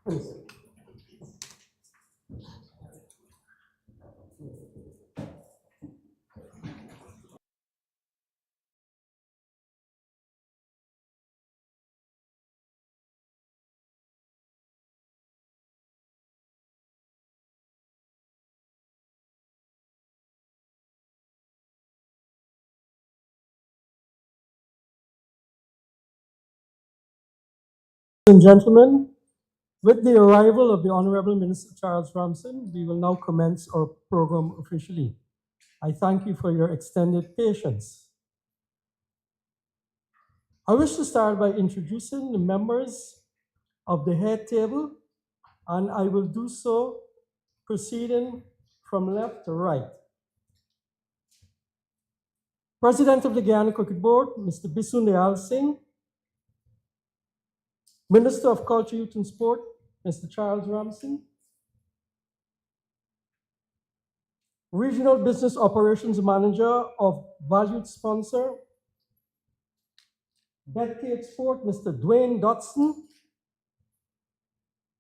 Please. Ladies and gentlemen, with the arrival of the Honorable Minister Charles Ramson, we will now commence our program officially. I thank you for your extended patience. I wish to start by introducing the members of the head table, and I will do so proceeding from left to right. President of the Guyana Cricket Board, Mr. Bisun Dayal Singh. Minister of Culture, Youth and Sport, Mr. Charles Ramson. Regional Business Operations Manager of valued sponsor, BetCageSports, Mr. Dwayne Dotson.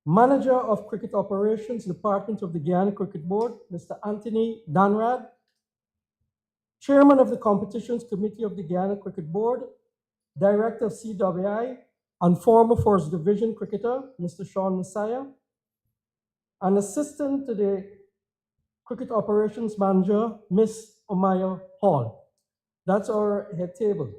Manager of Cricket Operations, Department of the Guyana Cricket Board, Mr. Anthony Danrad. Chairman of the Competitions Committee of the Guyana Cricket Board, Director of CWI, and former First Division cricketer, Mr. Sean Messiah. And Assistant to the Cricket Operations Manager, Ms. Omaya Hall. That's our head table.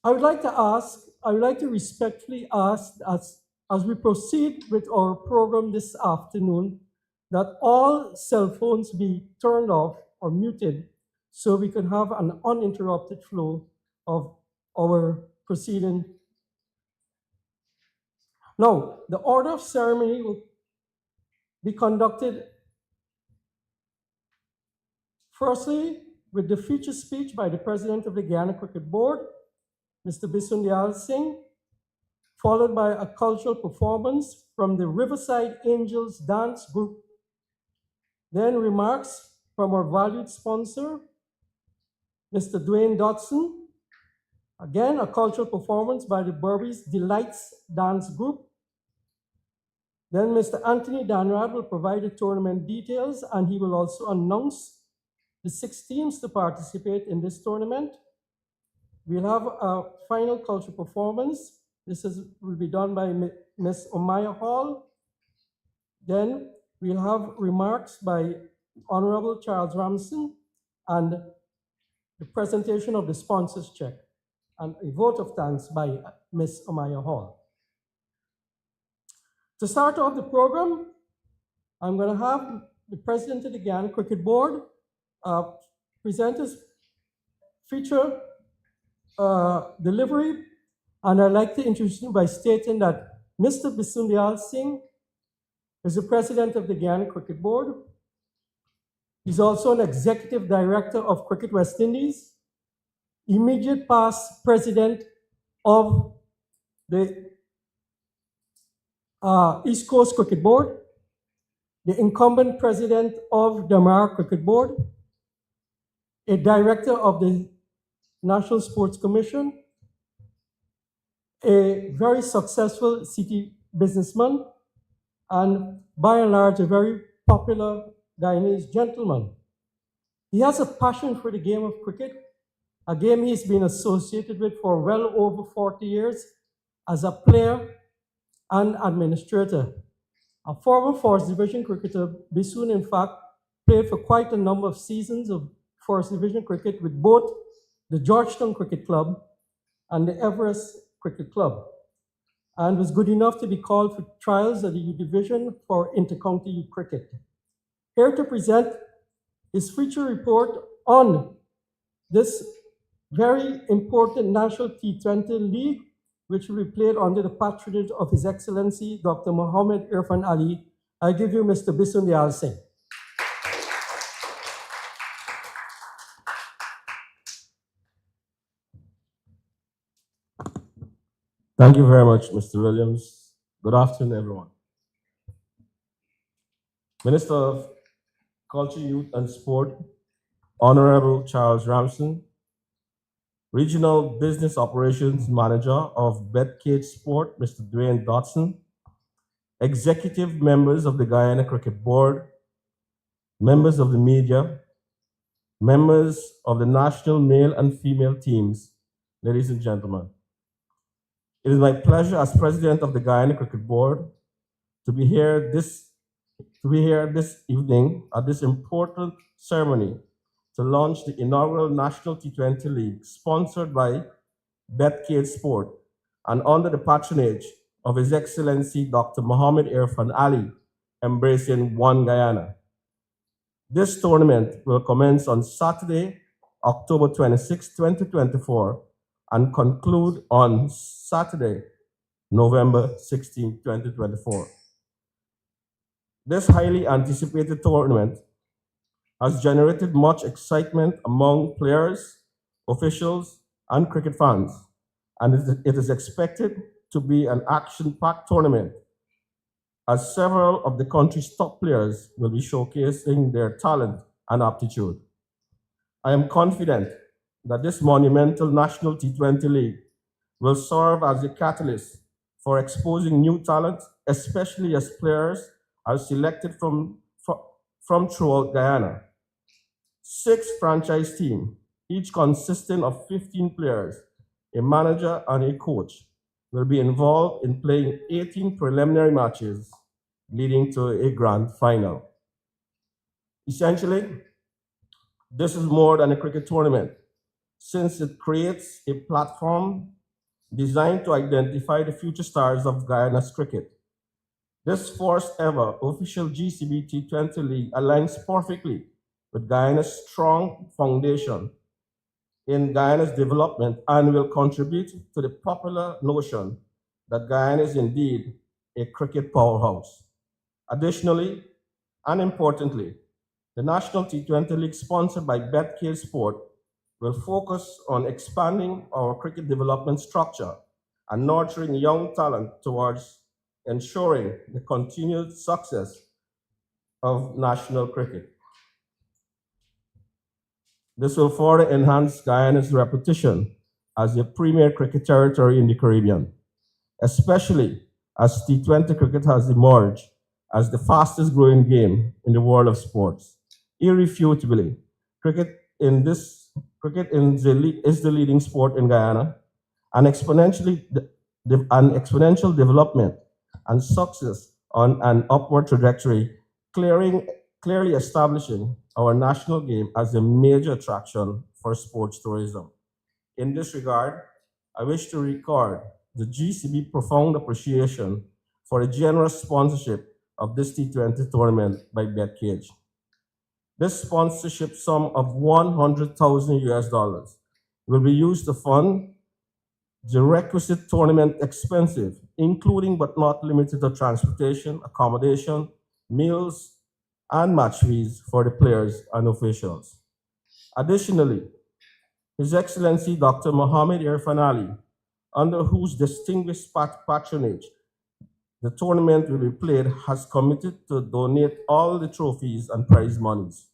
I would like to respectfully ask, as we proceed with our program this afternoon, that all cell phones be turned off or muted so we can have an uninterrupted flow of our proceeding. Now, the order of ceremony will be conducted firstly with the feature speech by the President of the Guyana Cricket Board, Mr. Bisun Dayal Singh, followed by a cultural performance from the Riverside Angels Dance Group. Then remarks from our valued sponsor, Mr. Dwayne Dotson. Again, a cultural performance by the Burmese Delights Dance Group. Then Mr. Anthony Danrad will provide the tournament details, and he will also announce the 6 teams to participate in this tournament. We'll have a final culture performance. Will be done by Ms. Omaya Hall. Then we'll have remarks by Honorable Charles Ramson and the presentation of the sponsors check and a vote of thanks by Ms. Omaya Hall. To start off the program, I'm going to have the President of the Guyana Cricket Board present his feature delivery, and I'd like to introduce him by stating that Mr. Bisun Dayal Singh is the President of the Guyana Cricket Board. He's also an Executive Director of Cricket West Indies, immediate past President of the East Coast Cricket Board, the incumbent President of the Marriot Cricket Board, a Director of the National Sports Commission, a very successful city businessman, and by and large, a very popular Guyanese gentleman. He has a passion for the game of cricket, a game he's been associated with for well over 40 years as a player and administrator. A former First Division cricketer, Bisun, in fact, played for quite a number of seasons of First Division cricket with both the Georgetown Cricket Club and the Everest Cricket Club, and was good enough to be called for trials at the U Division for intercounty youth cricket. Here to present his feature report on this very important national T20 league, which will be played under the patronage of His Excellency Dr. Mohammed Irfan Ali, I give you Mr. Bisun Dayal Singh. Thank you very much, Mr. Williams. Good afternoon, everyone. Minister of Culture, Youth and Sport, Honorable Charles Ramson, Regional Business Operations Manager of BetCageSports, Mr. Dwayne Dotson, executive members of the Guyana Cricket Board, members of the media, members of the national male and female teams, ladies and gentlemen. It is my pleasure as president of the Guyana Cricket Board to be here this evening at this important ceremony to launch the inaugural National T20 League sponsored by BetCageSports and under the patronage of His Excellency Dr. Mohammed Irfan Ali, embracing One Guyana. This tournament will commence on Saturday, October 26, 2024, and conclude on Saturday, November 16, 2024. This highly anticipated tournament has generated much excitement among players, officials, and cricket fans, and it is expected to be an action-packed tournament as several of the country's top players will be showcasing their talent and aptitude. I am confident that this monumental National T20 League will serve as a catalyst for exposing new talent, especially as players are selected from throughout Guyana. 6 franchise teams, each consisting of 15 players, a manager, and a coach, will be involved in playing 18 preliminary matches, leading to a grand final. Essentially, this is more than a cricket tournament, since it creates a platform designed to identify the future stars of Guyana's cricket. This first ever official GCB T20 League aligns perfectly with Guyana's strong foundation in Guyana's development and will contribute to the popular notion that Guyana is indeed a cricket powerhouse. Additionally, and importantly, the National T20 League sponsored by BetCageSports will focus on expanding our cricket development structure and nurturing young talent towards ensuring the continued success of national cricket. This will further enhance Guyana's reputation as a premier cricket territory in the Caribbean, especially as T20 cricket has emerged as the fastest growing game in the world of sports. Irrefutably, is the leading sport in Guyana, and an exponential development and success on an upward trajectory, clearly establishing our national game as a major attraction for sports tourism. In this regard, I wish to record the GCB profound appreciation for the generous sponsorship of this T20 tournament by BetCage. This sponsorship sum of 100,000 US dollars will be used to fund the requisite tournament expenses, including but not limited to transportation, accommodation, meals, and match fees for the players and officials. Additionally, His Excellency Dr. Mohammed Irfan Ali, under whose distinguished patronage the tournament will be played, has committed to donate all the trophies and prize monies.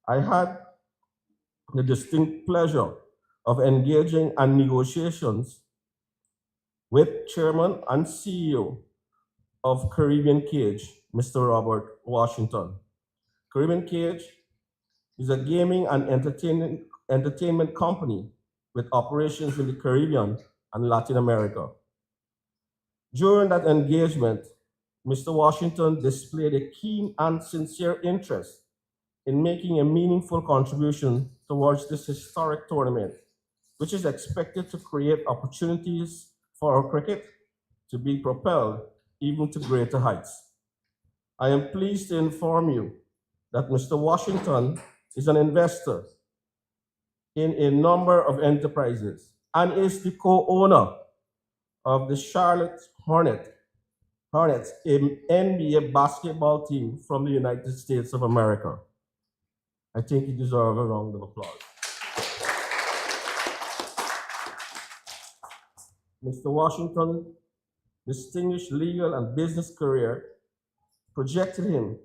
I had the distinct pleasure of engaging in negotiations with Chairman and CEO of Caribbean Cage, Mr. Robert Washington. Caribbean Cage is a gaming and entertainment company with operations in the Caribbean and Latin America. During that engagement, Mr. Washington displayed a keen and sincere interest in making a meaningful contribution towards this historic tournament, which is expected to create opportunities for our cricket to be propelled even to greater heights. I am pleased to inform you that Mr. Washington is an investor in a number of enterprises and is the co-owner of the Charlotte Hornets, an NBA basketball team from the United States of America. I think you deserve a round of applause. Mr. Washington's distinguished legal and business career projected him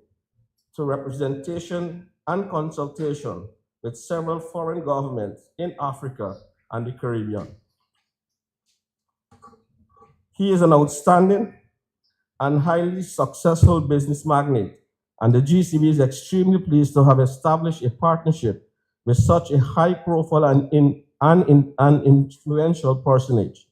to representation and consultation with several foreign governments in Africa and the Caribbean. He is an outstanding and highly successful business magnate, and the GCB is extremely pleased to have established a partnership with such a high-profile and influential personage.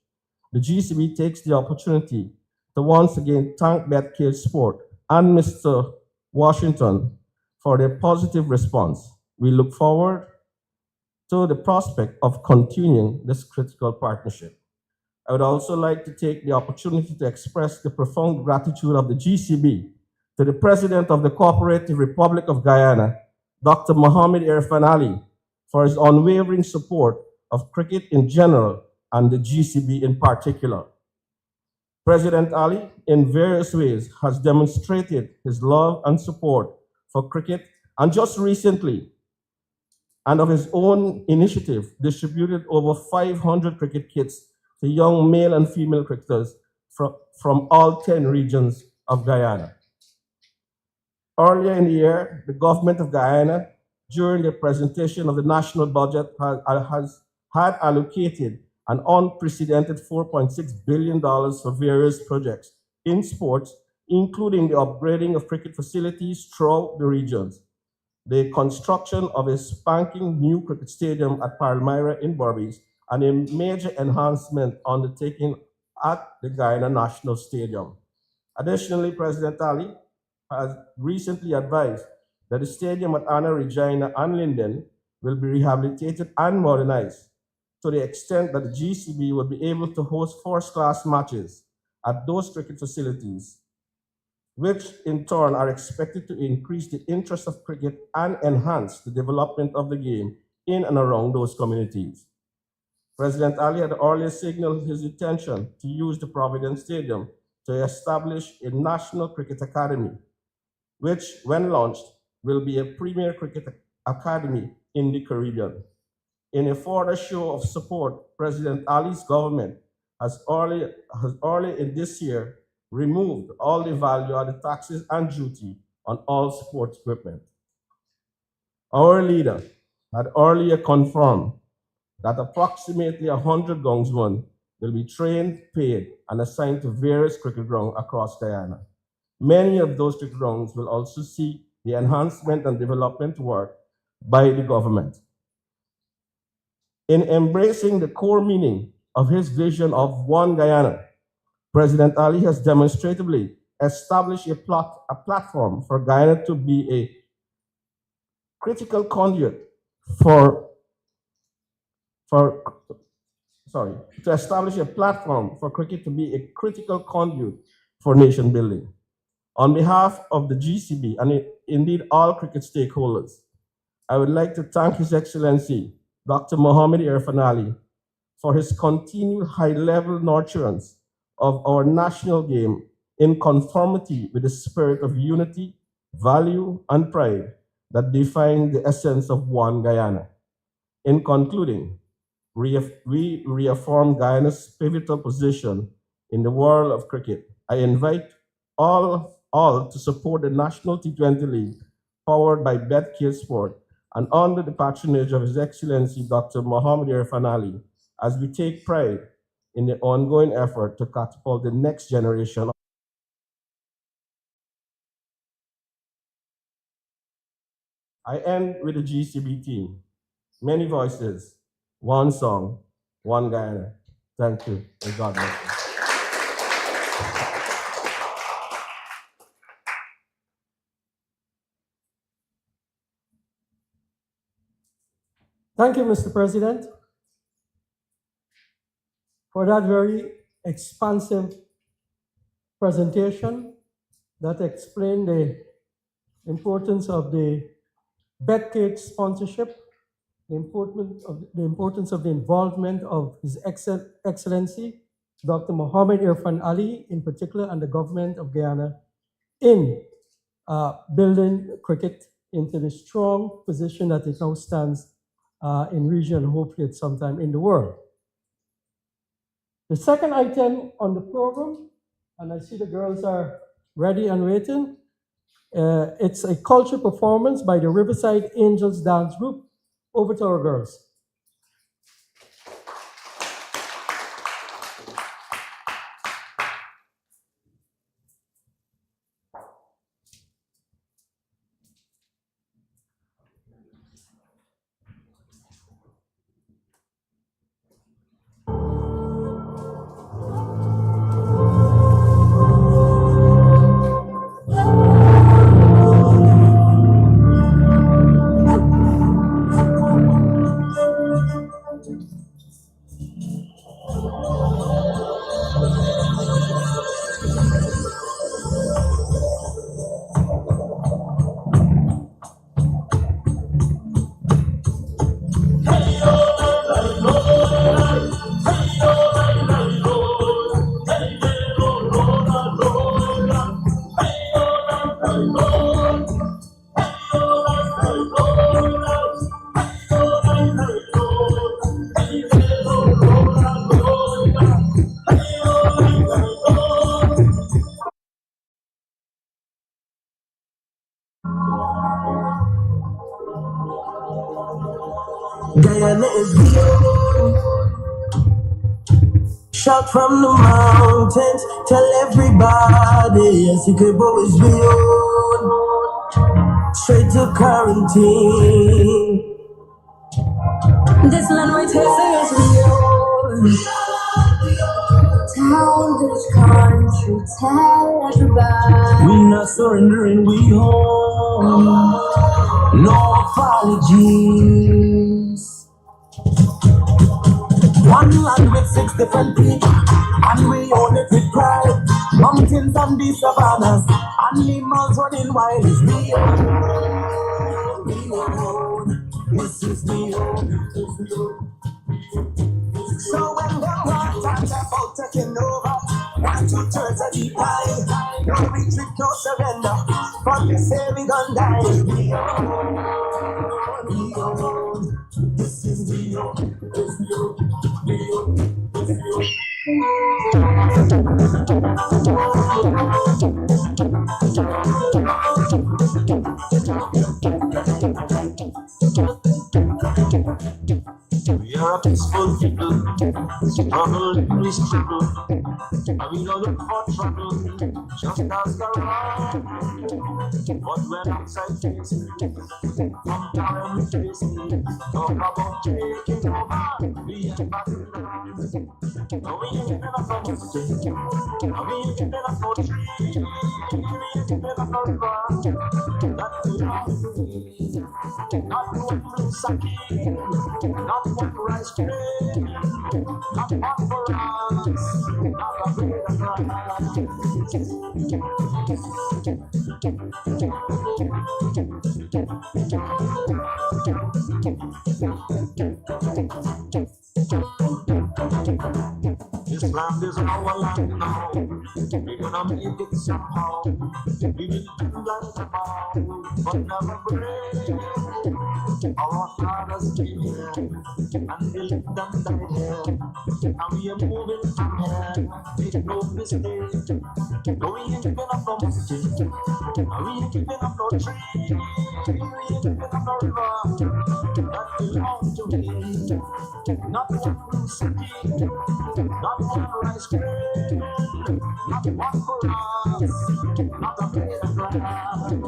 The GCB takes the opportunity to once again thank BetCageSports and Mr. Washington for their positive response. We look forward to the prospect of continuing this critical partnership. I would also like to take the opportunity to express the profound gratitude of the GCB to the President of the Cooperative Republic of Guyana, Dr. Mohamed Irfan Ali, for his unwavering support of cricket in general and the GCB in particular. President Ali, in various ways, has demonstrated his love and support for cricket, and just recently, and of his own initiative, distributed over 500 cricket kits to young male and female cricketers from all 10 regions of Guyana. Earlier in the year, the government of Guyana, during the presentation of the national budget, had allocated an unprecedented $4.6 billion for various projects in sports, including the upgrading of cricket facilities throughout the regions, the construction of a spanking new cricket stadium at Palmyra in Berbice, and a major enhancement undertaken at the Guyana National Stadium. Additionally, President Ali has recently advised that the stadium at Anna Regina and Linden will be rehabilitated and modernized to the extent that the GCB will be able to host first-class matches at those cricket facilities, which in turn are expected to increase the interest of cricket and enhance the development of the game in and around those communities. President Ali had earlier signaled his intention to use the Providence Stadium to establish a national cricket academy, which, when launched, will be a premier cricket academy in the Caribbean. In a further show of support, President Ali's government has early in this year removed all the value-added taxes and duty on all sports equipment. Our leader had earlier confirmed that approximately 100 groundsmen will be trained, paid, and assigned to various cricket grounds across Guyana. Many of those cricket grounds will also see the enhancement and development work by the government. In embracing the core meaning of his vision of one Guyana, President Ali has demonstratively established a platform for Guyana to be a critical conduit to establish a platform for cricket to be a critical conduit for nation building. On behalf of the GCB and indeed all cricket stakeholders, I would like to thank His Excellency Dr. Mohamed Irfan Ali for his continued high-level nurturance of our national game in conformity with the spirit of unity, value, and pride that define the essence of one Guyana. In concluding, we reaffirm Guyana's pivotal position in the world of cricket. I invite all to support the National T20 League powered by BetCageSports and under the patronage of His Excellency Dr. Mohamed Irfan Ali, as we take pride in the ongoing effort to catapult the next generation. I end with the GCB team. Many voices, one song, one Guyana. Thank you, and God bless you. Thank you, Mr. President, for that very expansive presentation that explained the importance of the BetCage sponsorship, the importance of the involvement of His Excellency, Dr. Mohamed Irfan Ali in particular, and the government of Guyana in building cricket into the strong position that it now stands in region, and hopefully at some time in the world. The second item on the program, and I see the girls are ready and waiting, it's a culture performance by the Riverside Angels Dance Group, Over to our girls. Guyana is beyond. Shout from the mountains, tell everybody, yes, Ikebo is beyond. Straight to quarantine. This land right here is beyond. Town, village, country, tell everybody. We not surrendering, we home. No apologies. One land with 6 different people, and we own it with pride. Mountains and the savannas, animals running wild. It's we own, this is we own. So when the war talks about taking over, 1, 2 thirds of the pie. No retreat, no surrender, but they say we gon' die. We own, this is we own, this we own, we own, this we own. We are a peaceful people, struggle and we struggle, and we don't look for trouble, just as the wrong. But when outside facing, from time we facing, talk about taking over, we ain't backing down. No, we ain't giving up no mountain, no, we ain't giving up no tree, we ain't giving up no river, that belongs to me. Not one blue sake, not one rice grain, not one for us, not a bit of This land is our land now. We're gonna make it somehow. We will bend like a bow, but never break. Our fathers came here, and they lived and died here. And we are moving from here, make no mistake. No, we ain't giving up no mountain, no, we ain't giving up no tree, we ain't giving up no river, that belongs to me. Not one blue city, not one rice grain, not one for us, not a blade of grass.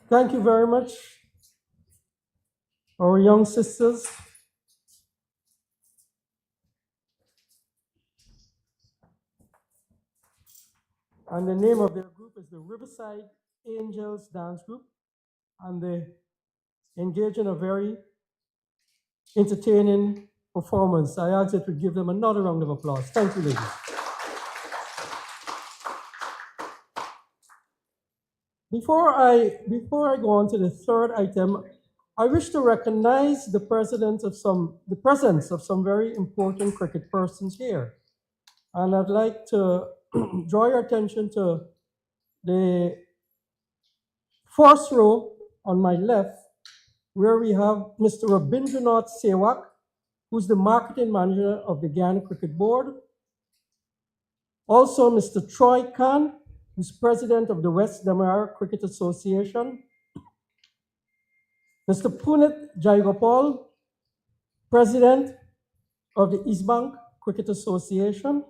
Thank you very much, our young sisters. And the name of their group is the Riverside Angels Dance Group. And they engage in a very entertaining performance. I ask you to give them another round of applause. Thank you, ladies. Before I go on to the third item I wish to recognize the presence of some very important cricket persons here. And I'd like to draw your attention to the first row on my left, where we have Mr. Rabindranath Sewak, who's the marketing manager of the Guyana Cricket Board. Also, Mr. Troy Khan, who's president of the West Damara Cricket Association. Mr. Punit Jaigopal, president of the East Bank Cricket Association.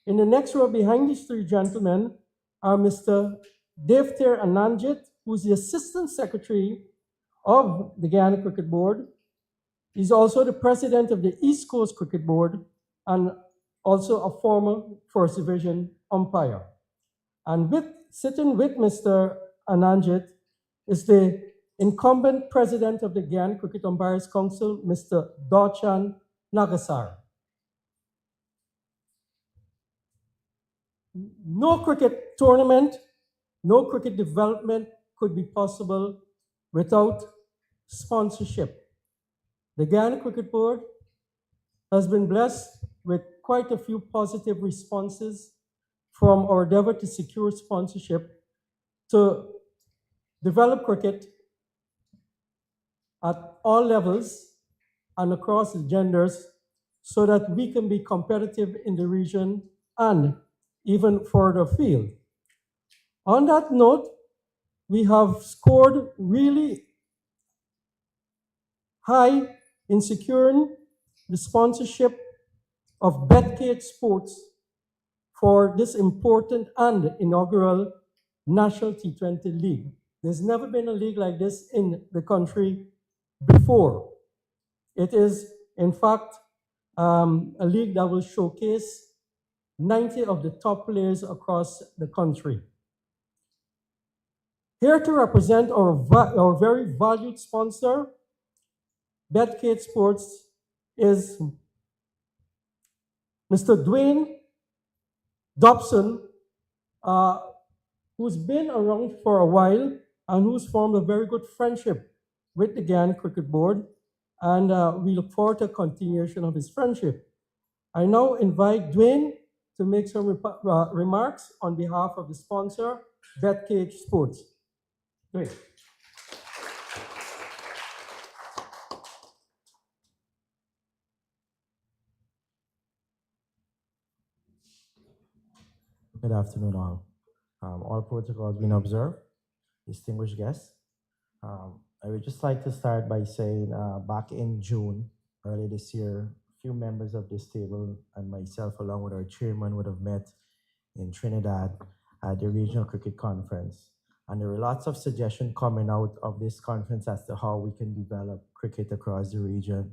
In the next row behind these three gentlemen are Mr. Devter Ananjit, who's the assistant secretary of the Guyana Cricket Board. He's also the president of the East Coast Cricket Board and also a former First Division umpire. And sitting with Mr. Ananjit is the incumbent president of the Guyana Cricket Umpires Council, Mr. Dorchan Nagasar. No cricket tournament, no cricket development could be possible without sponsorship. The Guyana Cricket Board has been blessed with quite a few positive responses from our endeavor to secure sponsorship to develop cricket at all levels and across the genders so that we can be competitive in the region and even further afield. On that note, we have scored really high in securing the sponsorship of BetCageSports for this important and inaugural National T20 League. There's never been a league like this in the country before. It is, in fact, a league that will showcase 90 of the top players across the country. Here to represent our very valued sponsor, BetCageSports, is Mr. Dwayne Dobson, who's been around for a while and who's formed a very good friendship with the Guyana Cricket Board, and we look forward to a continuation of his friendship. I now invite Dwayne to make some remarks on behalf of the sponsor, BetCageSports. Dwayne. Good afternoon, all. All protocols being observed, distinguished guests. I would just like to start by saying back in June, early this year, a few members of this table and myself, along with our chairman, would have met in Trinidad at the Regional Cricket Conference. And there were lots of suggestions coming out of this conference as to how we can develop cricket across the region.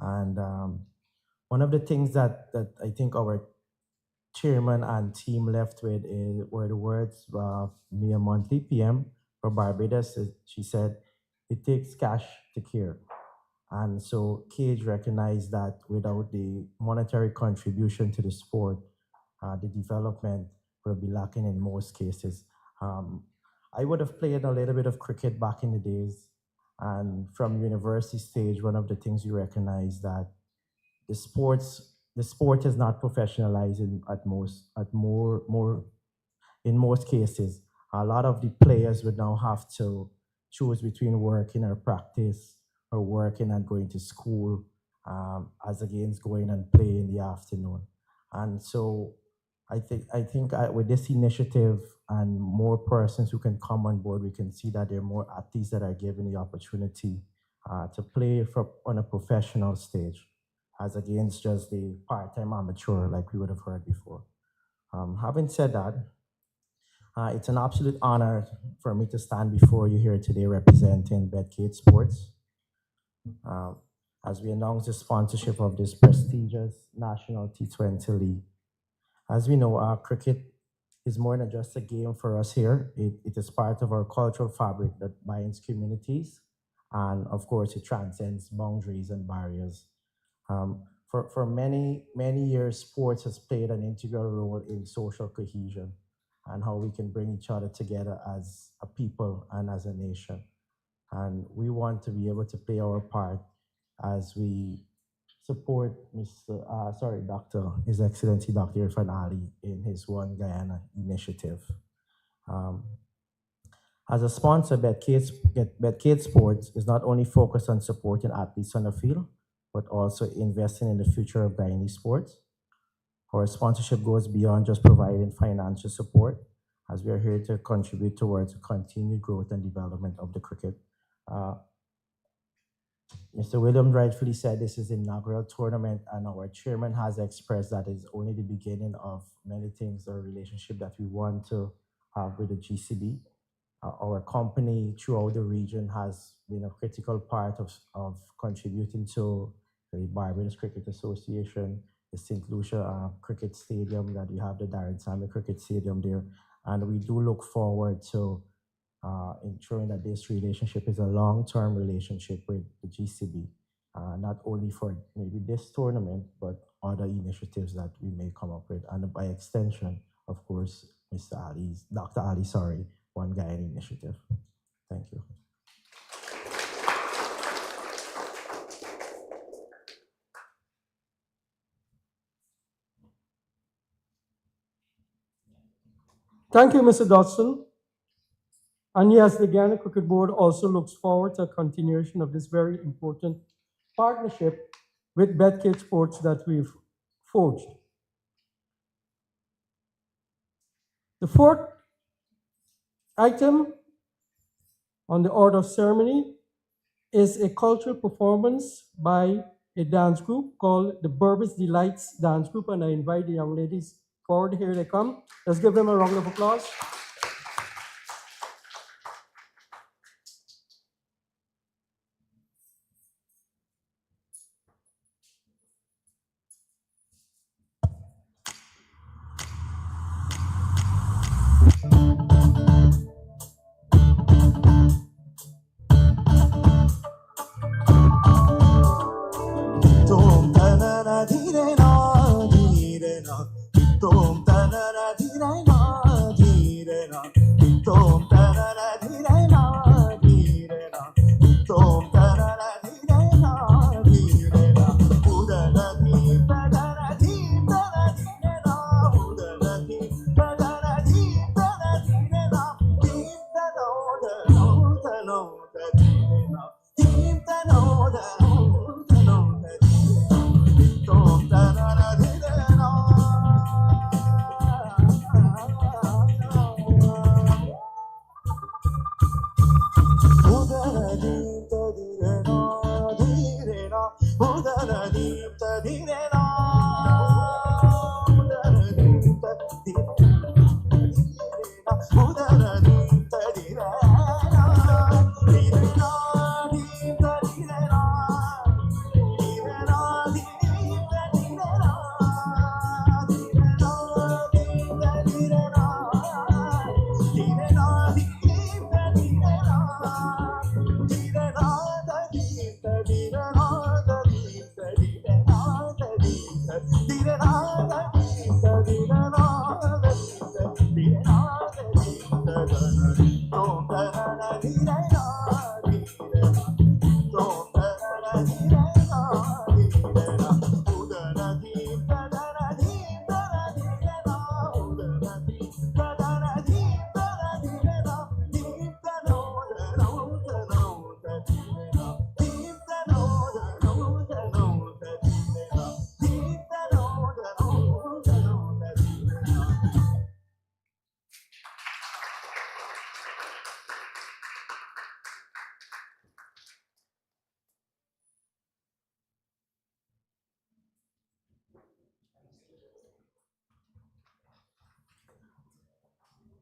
And one of the things that I think our chairman and team left with were the words of Mia Monthly PM for Barbados. She said, "It takes cash to care." And so Cage recognized that without the monetary contribution to the sport, the development will be lacking in most cases. I would have played a little bit of cricket back in the days. And from university stage, one of the things you recognize that the sport is not professionalized in most cases. A lot of the players would now have to choose between working or practice or working and going to school as against going and play in the afternoon. And so I think with this initiative and more persons who can come on board, we can see that there are more athletes that are given the opportunity to play on a professional stage, as against just the part-time amateur like we would have heard before. Having said that, it's an absolute honor for me to stand before you here today representing BetCageSports as we announce the sponsorship of this prestigious National T20 League. As we know, cricket is more than just a game for us here. It is part of our cultural fabric that binds communities, and of course, it transcends boundaries and barriers. For many years, sports has played an integral role in social cohesion and how we can bring each other together as a people and as a nation. and we want to be able to play our part as we support His Excellency Dr. Irfan Ali in his One Guyana initiative. Um, as a sponsor, BetCageSports is not only focused on supporting athletes on the field, but also investing in the future of Guyanese sports. Our sponsorship goes beyond just providing financial support, as we are here to contribute towards the continued growth and development of the cricket. Uh, Mr. Williams rightfully said this is the inaugural tournament, and our chairman has expressed that it's only the beginning of many things or relationship that we want to have with the GCB. Our company throughout the region has been a critical part of contributing to the Barbados Cricket Association, the St. Lucia Cricket Stadium, that we have the Darren Sammy Cricket Stadium there. And we do look forward to ensuring that this relationship is a long-term relationship with the GCB, not only for maybe this tournament, but other initiatives that we may come up with. And by extension, of course, Dr. Ali's, One Guyana initiative. Thank you. Thank you, Mr. Dodson. And yes, the Guyana Cricket Board also looks forward to a continuation of this very important partnership with BetCageSports that we've forged. The fourth item on the order of ceremony is a cultural performance by a dance group called the Berbice Delights Dance Group, and I invite the young ladies forward. Here they come. Let's give them a round of applause. Tom tanana dhire na dhire na, tom tanana dhire na dhire na, tom tanana dhire na dhire na, tom tanana dhire na dhire na, udana dhi padana dhire na, udana dhi padana dhire na, dhire no dhire na, dhire no Tom tanana dhire na. Udana deepta dhire na, dhire na. Udana deepta dhire na. Udana deepta dhire na. Udana deepta dhire na. Dhire na, deepta dhire na. Dhire na, deepta dhire na. Dhire na, deepta dhire na. Dhire na, deepta dhire na. Dhire na, deepta dhire na. Deepta dhire na, deepta dhire na. Deepta dhire na, deepta dhire na. Deepta dhire na. Tom tanana dhire na, dhire na. Tom tanana dhire na, dhire na. Udana deepta dhana deepta dhire na. Udana deepta dhana deepta dhire na. Deepta no dhana dhire na. Deepta no dhana dhire na. Deepta no dhana dhire na.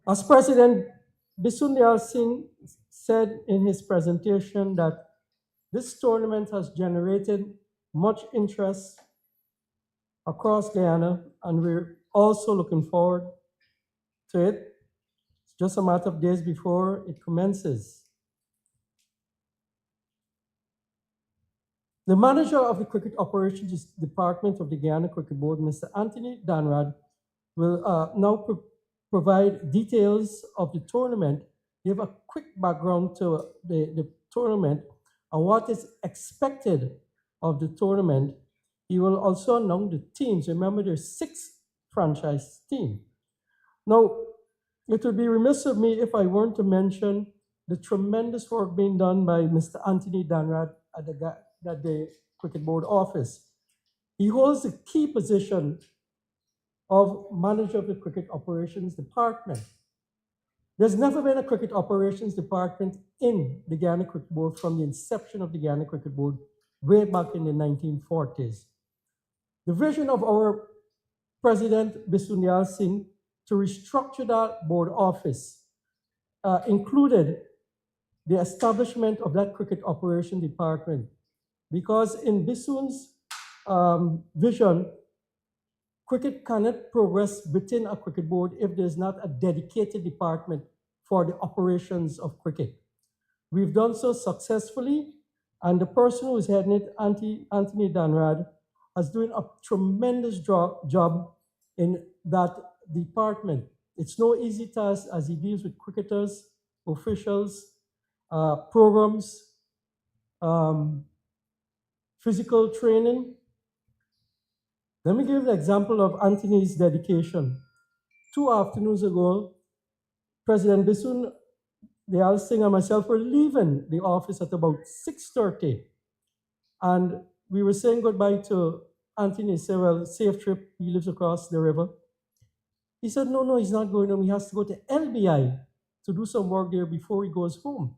As President Bisundar Singh said in his presentation, that this tournament has generated much interest across Guyana, and we're also looking forward to it. It's just a matter of days before it commences. The manager of the Cricket Operations Department of the Guyana Cricket Board, Mr. Anthony Danrad, will now provide details of the tournament, give a quick background to the tournament and what is expected of the tournament. He will also announce the teams. Remember, there's 6 franchise teams. Now, it would be remiss of me if I weren't to mention the tremendous work being done by Mr. Anthony Danrad at the Cricket Board office. He holds the key position of manager of the Cricket Operations Department. There's never been a Cricket Operations Department in the Guyana Cricket Board from the inception of the Guyana Cricket Board way back in the 1940s. The vision of our President Bisundial Singh to restructure that board office included the establishment of that Cricket Operation Department, because in Bisun's vision, cricket cannot progress within a cricket board if there's not a dedicated department for the operations of cricket. We've done so successfully, and the person who's heading it, Anthony Danrad, is doing a tremendous job in that department. It's no easy task as he deals with cricketers, officials, programs, physical training. Let me give an example of Anthony's dedication. 2 afternoons ago, President Bisun Dayal Singh and myself were leaving the office at about 6:30. And we were saying goodbye to Anthony. He said, well, safe trip. He lives across the river. He said, no, he's not going home. He has to go to LBI to do some work there before he goes home.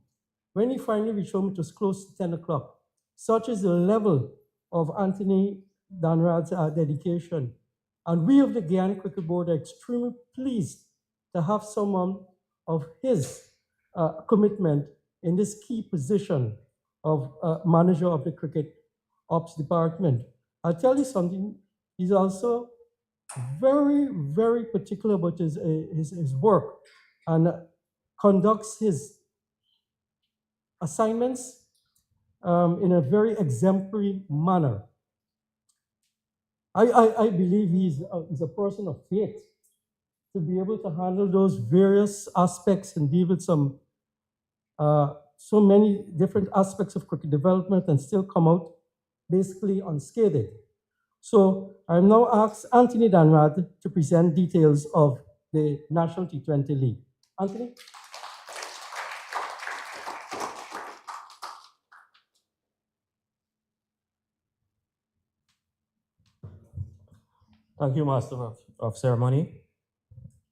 When he finally reached home, it was close to 10 o'clock. Such is the level of Anthony Danrad's dedication. And we of the Guyana Cricket Board are extremely pleased to have someone of his commitment in this key position of manager of the Cricket Ops Department. I'll tell you something, he's also very, very particular about his work and conducts his assignments in a very exemplary manner. I believe he's a person of faith to be able to handle those various aspects and deal with so many different aspects of cricket development and still come out basically unscathed. So I now ask Anthony Danrad to present details of the National T20 League. Anthony? Thank you, Master of Ceremony,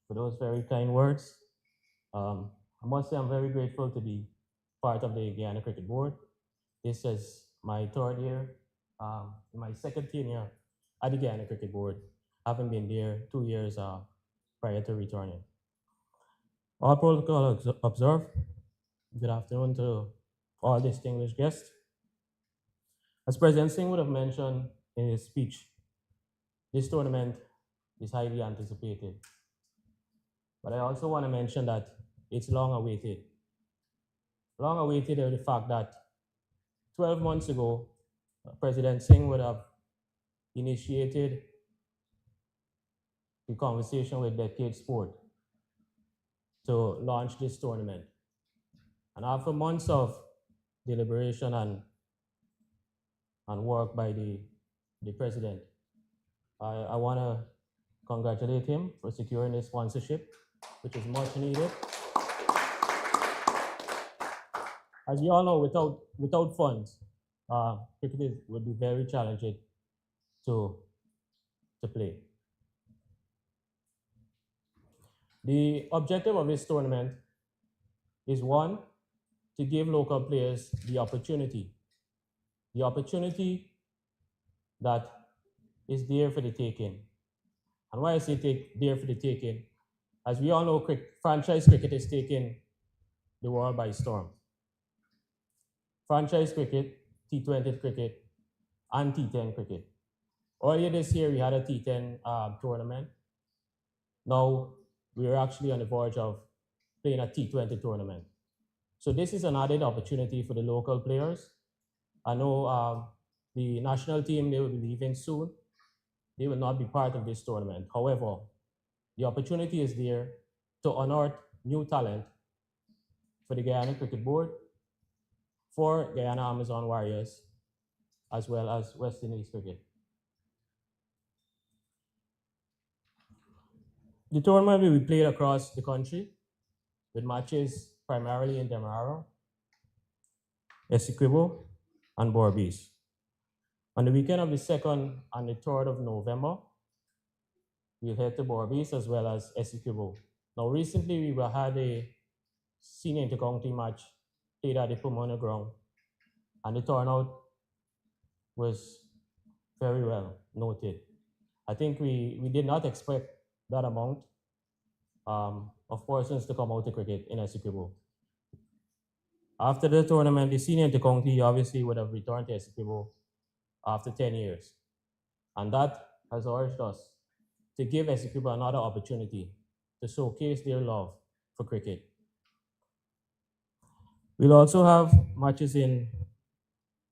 for those very kind words. I must say I'm very grateful to be part of the Guyana Cricket Board. This is my 3rd year, my 2nd tenure at the Guyana Cricket Board, having been there 2 years prior to returning. All protocol observed. Good afternoon to all distinguished guests. As President Singh would have mentioned in his speech, this tournament is highly anticipated. But I also want to mention that it's long awaited. Long awaited is the fact that 12 months ago, President Singh would have initiated the conversation with BetCageSports to launch this tournament. And after months of deliberation and work by the president, I want to congratulate him for securing this sponsorship, which is much needed. As you all know, without funds, cricket would be very challenging to play. The objective of this tournament is, one, to give local players the opportunity that is there for the taking. And why I say there for the taking, as we all know, franchise cricket is taking the world by storm. Franchise cricket, T20 cricket, and T10 cricket. Earlier this year, we had a T10 tournament. Now, we're actually on the verge of playing a T20 tournament. So this is an added opportunity for the local players. I know the national team, they will be leaving soon. They will not be part of this tournament. However, the opportunity is there to unearth new talent for the Guyana Cricket Board, for Guyana Amazon Warriors, as well as West Indies cricket. The tournament will be played across the country with matches primarily in Demerara, Essequibo, and Berbice. On the weekend of the 2nd and the 3rd of November, we'll head to Berbice as well as Essequibo. Now, recently we had a senior intercounty match played at the Pomona ground, and the turnout was very well noted. I think we did not expect that amount of persons to come out to cricket in Essequibo. After the tournament, the senior intercounty obviously would have returned to Essequibo after 10 years. And that has urged us to give Essequibo another opportunity to showcase their love for cricket. We'll also have matches in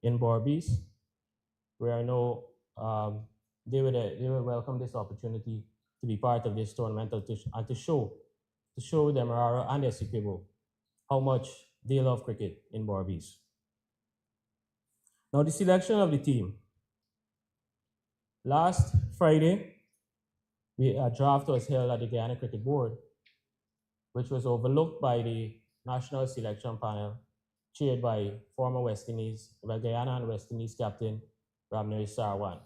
Berbice, where I know they would welcome this opportunity to be part of this tournament and to show Demerara and Essequibo how much they love cricket in Berbice. Now, the selection of the team. Last Friday, a draft was held at the Guyana Cricket Board, which was overlooked by the National Selection Panel, chaired by former Guyana and West Indies captain Ramneer Sarwan.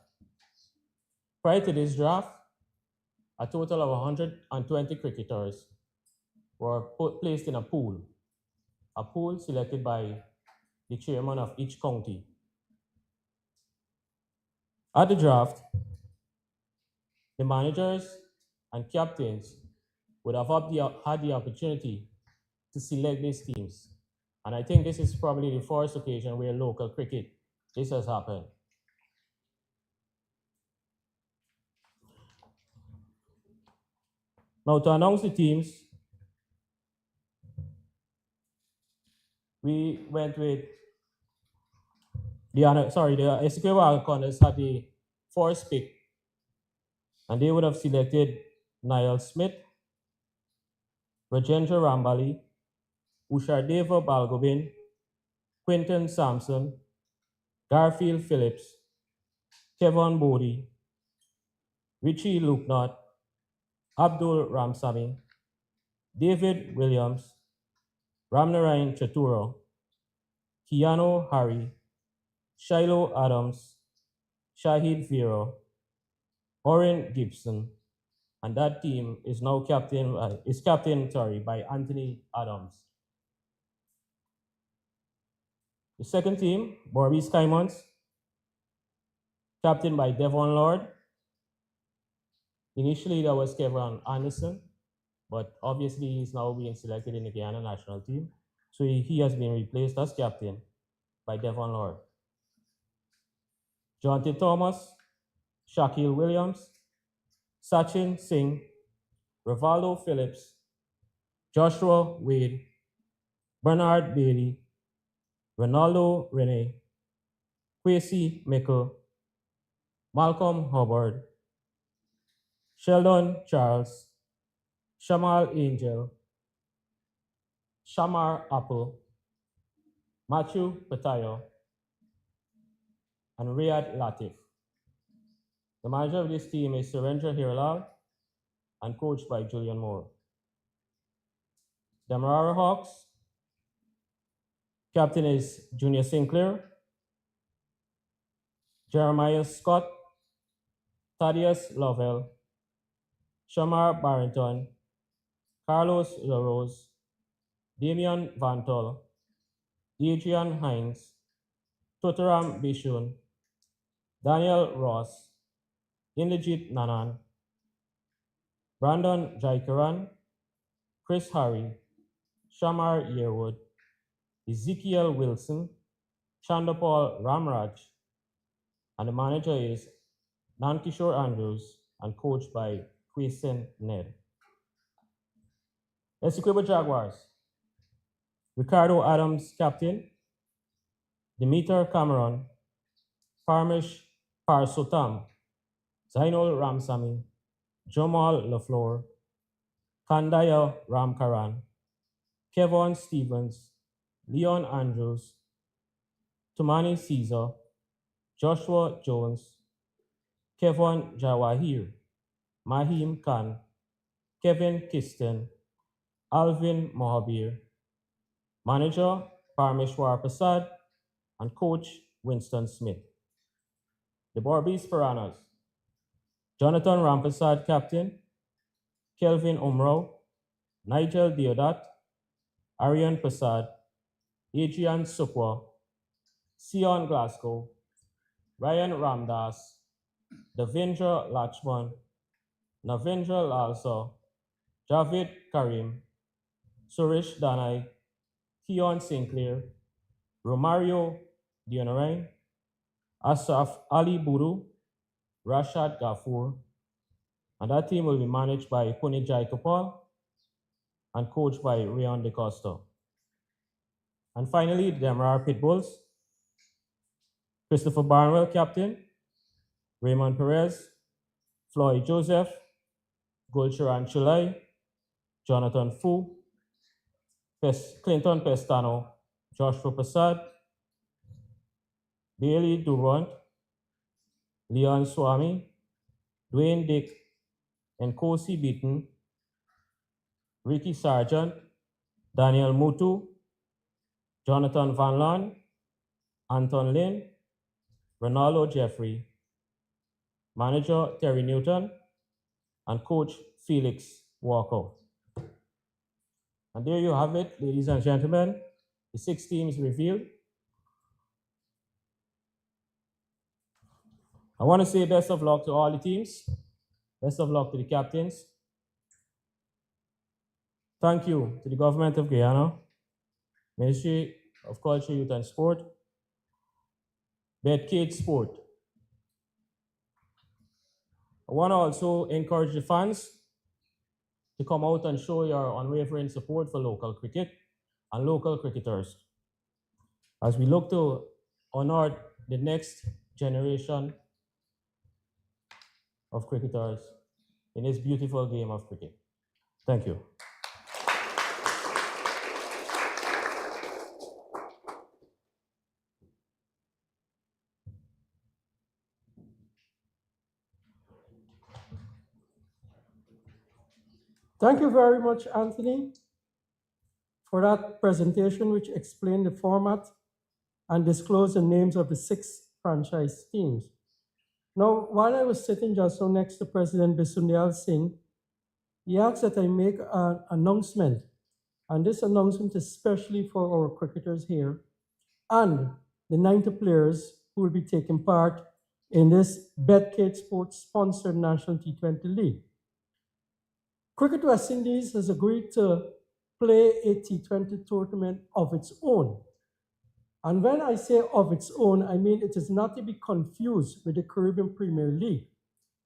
Prior to this draft, a total of 120 cricketers were placed in a pool selected by the chairman of each county. At the draft, the managers and captains would have had the opportunity to select these teams. And I think this is probably the first occasion where local cricket, this has happened. Now, to announce the teams, we went with the Essequibo Alcondas had the first pick, and they would have selected Niall Smith, Rajendra Rambali, Ushardeva Balgobin, Quinton Sampson, Garfield Phillips, Kevin Bodie, Richie Luknot, Abdul Ramsami, David Williams, Ramnarayan Chatura, Keanu Hari, Shiloh Adams, Shahid Vero, Oren Gibson, and that team is now captained by Anthony Adams. The second team, Berbice Caimans, captained by Devon Lord. Initially, that was Kevin Anderson, but obviously he's now being selected in the Guyana national team. So he has been replaced as captain by Devon Lord. Jonty Thomas, Shaquille Williams, Sachin Singh, Rivaldo Phillips, Joshua Wade, Bernard Bailey, Ronaldo Rene, Kwesi Mickle, Malcolm Hubbard, Sheldon Charles, Shamal Angel, Shamar Apple, Matthew Patayo, and Riyad Latif. The manager of this team is Surendra Hiralal and coached by Julian Moore. Demerara Hawks, captain is Junior Sinclair, Jeremiah Scott, Thaddeus Lovell, Shamar Barrington, Carlos LaRose, Damian Vantol, Adrian Hines, Totaram Bishun, Daniel Ross, Indrajit Nanan, Brandon Jaikaran, Chris Harry, Shamar Yearwood, Ezekiel Wilson, Chandapal Ramraj, and the manager is Nankishore Andrews and coached by Quason Ned. Essequibo Jaguars, Ricardo Adams, captain, Dimitar Cameron, Parmesh Parsotam, Zainul Ramsami, Jamal LaFleur, Kandaya Ramkaran, Kevon Stevens, Leon Andrews, Tumani Caesar, Joshua Jones, Kevon Jawahir, Mahim Khan, Kevin Kingston, Alvin Mohabir, manager Parmeshwar Prasad, and coach Winston Smith. The Barbies Piranhas, Jonathan Rampasad, captain, Kelvin Umrao, Nigel Deodat, Aryan Prasad, Adrian Supwa, Sion Glasgow, Ryan Ramdas, Davendra Lachman, Navendra Lalsa, Javid Karim, Suresh Danai, Theon Sinclair, Romario Dionorain, Asaf Ali Buru, Rashad Gafour, and that team will be managed by Punijai Kapal and coached by Rayon De Costa. And finally, the Demerara Pitbulls, Christopher Barnwell, captain, Raymond Perez, Floyd Joseph, Gulcharan Chulai, Jonathan Fu, Clinton Pestano, Joshua Prasad, Bailey Durant, Leon Swami, Dwayne Dick, Nkosi Beaton, Ricky Sargent, Daniel Mutu, Jonathan Van Lan, Anton Lin, Ronaldo Jeffrey, manager Terry Newton, and coach Felix Walker. And there you have it, ladies and gentlemen, the 6 teams revealed. I want to say best of luck to all the teams. Best of luck to the captains. Thank you to the government of Guyana, Ministry of Culture, Youth and Sport, BetCageSports. I want to also encourage the fans to come out and show your unwavering support for local cricket and local cricketers as we look to honor the next generation of cricketers in this beautiful game of cricket. Thank you. Thank you very much, Anthony, for that presentation which explained the format and disclosed the names of the 6 franchise teams. Now, while I was sitting just so next to President Bisundial Singh, he asked that I make an announcement, and this announcement is especially for our cricketers here and the 90 players who will be taking part in this BetCageSports sponsored National T20 League. Cricket West Indies has agreed to play a T20 tournament of its own. And when I say of its own, I mean it is not to be confused with the Caribbean Premier League,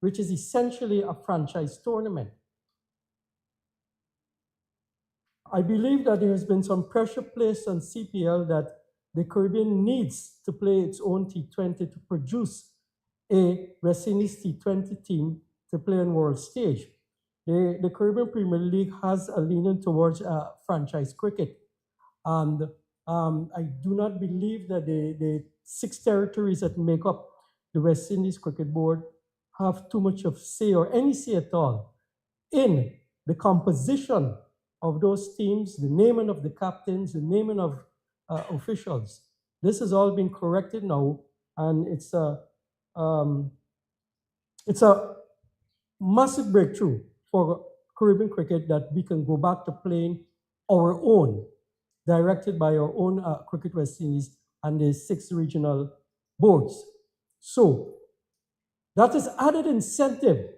which is essentially a franchise tournament. I believe that there has been some pressure placed on CPL that the Caribbean needs to play its own T20 to produce a West Indies T20 team to play on world stage. The Caribbean Premier League has a leaning towards franchise cricket. And I do not believe that the 6 territories that make up the West Indies Cricket Board have too much of say or any say at all in the composition of those teams, the naming of the captains, the naming of officials. This has all been corrected now, and it's a massive breakthrough for Caribbean cricket that we can go back to playing our own, directed by our own Cricket West Indies and the 6 regional boards. So that is added incentive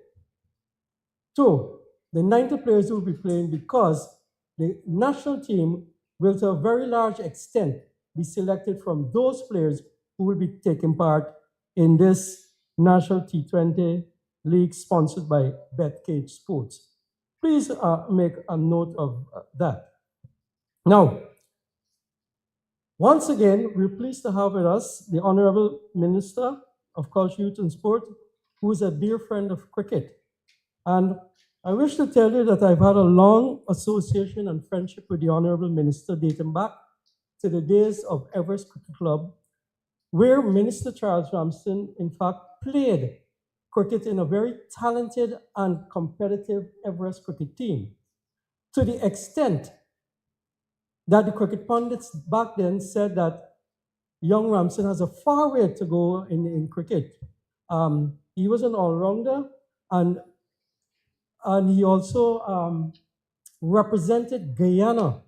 to the 90 players who will be playing, because the national team will to a very large extent be selected from those players who will be taking part in this National T20 League sponsored by BetCageSports. Please make a note of that. Now, once again, we're pleased to have with us the Honorable Minister of Culture, Youth and Sport, who is a dear friend of cricket. And I wish to tell you that I've had a long association and friendship with the Honorable Minister dating back to the days of Everest Cricket Club where Minister Charles Ramsden, in fact, played cricket in a very talented and competitive Everest cricket team, to the extent that the cricket pundits back then said that young Ramsden has a far way to go in cricket. He was an all-rounder, and he also represented Guyana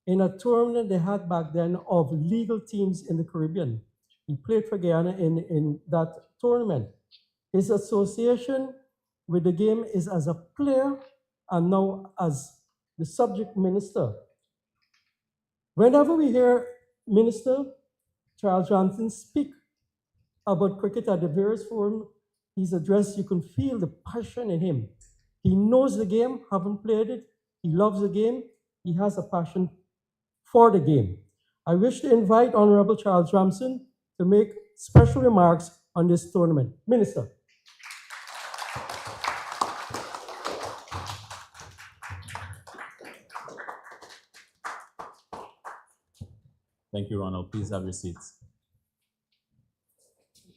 in a tournament they had back then of legal teams in the Caribbean. He played for Guyana in that tournament. His association with the game is as a player and now as the subject minister. Whenever we hear Minister Charles Ramsden speak about cricket at the various forums he's addressed, you can feel the passion in him. He knows the game, haven't played it, he loves the game, he has a passion for the game. I wish to invite Honorable Charles Ramsden to make special remarks on this tournament. Minister. Thank you, Ronald. Please have your seats.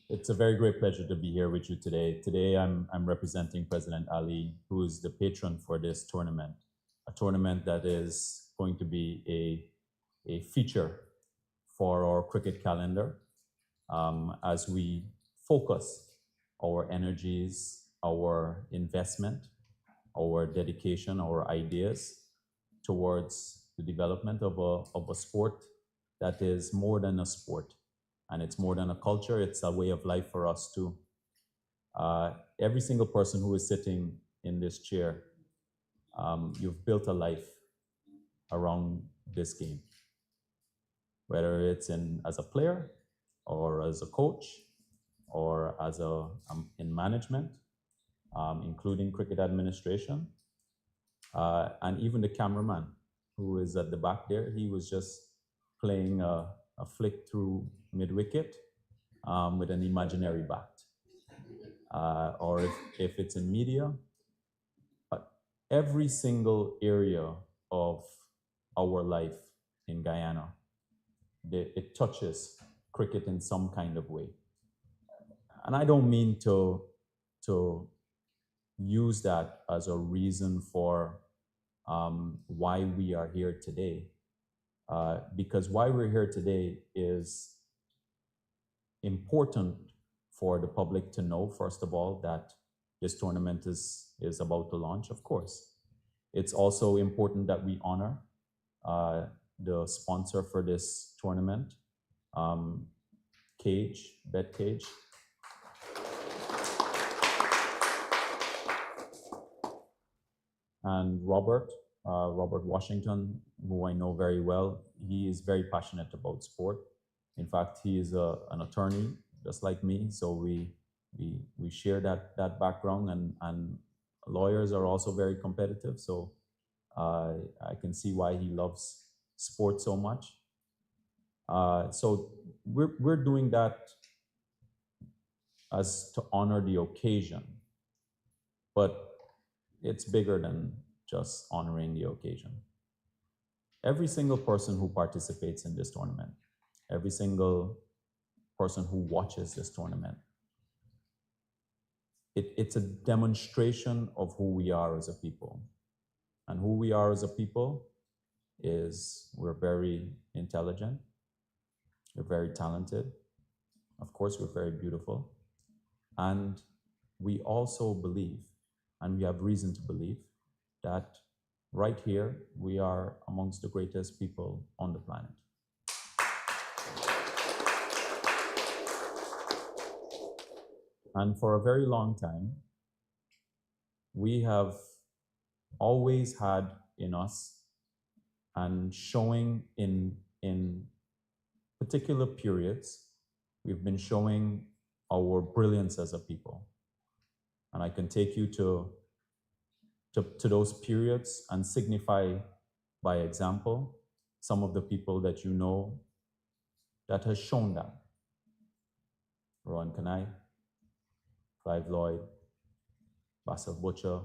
It's a very great pleasure to be here with you today. Today, I'm representing President Ali, who is the patron for this tournament, a tournament that is going to be a feature for our cricket calendar as we focus our energies, our investment, our dedication, our ideas towards the development of a sport that is more than a sport, and it's more than a culture. It's a way of life for us too. Every single person who is sitting in this chair, you've built a life around this game, whether it's as a player or as a coach or as in management, including cricket administration, and even the cameraman who is at the back there. He was just playing a flick through mid-wicket with an imaginary bat. Or if it's in media, every single area of our life in Guyana, it touches cricket in some kind of way. And I don't mean to use that as a reason for why we are here today. Because why we're here today is important for the public to know, first of all, that this tournament is about to launch, of course. It's also important that we honor the sponsor for this tournament, BetCage. And Robert Washington, who I know very well, he is very passionate about sport. In fact, he is an attorney, just like me, so we share that background, and lawyers are also very competitive, so I can see why he loves sport so much. So we're doing that as to honor the occasion, but it's bigger than just honoring the occasion. Every single person who participates in this tournament, every single person who watches this tournament, it's a demonstration of who we are as a people. And who we are as a people is we're very intelligent, we're very talented, of course, we're very beautiful, and we also believe, and we have reason to believe, that right here we are amongst the greatest people on the planet. And for a very long time, we have always had in us, and showing in particular periods, we've been showing our brilliance as a people. And I can take you to those periods and signify by example some of the people that you know that has shown that. Rowan Kanai, Clive Lloyd, Basil Butcher,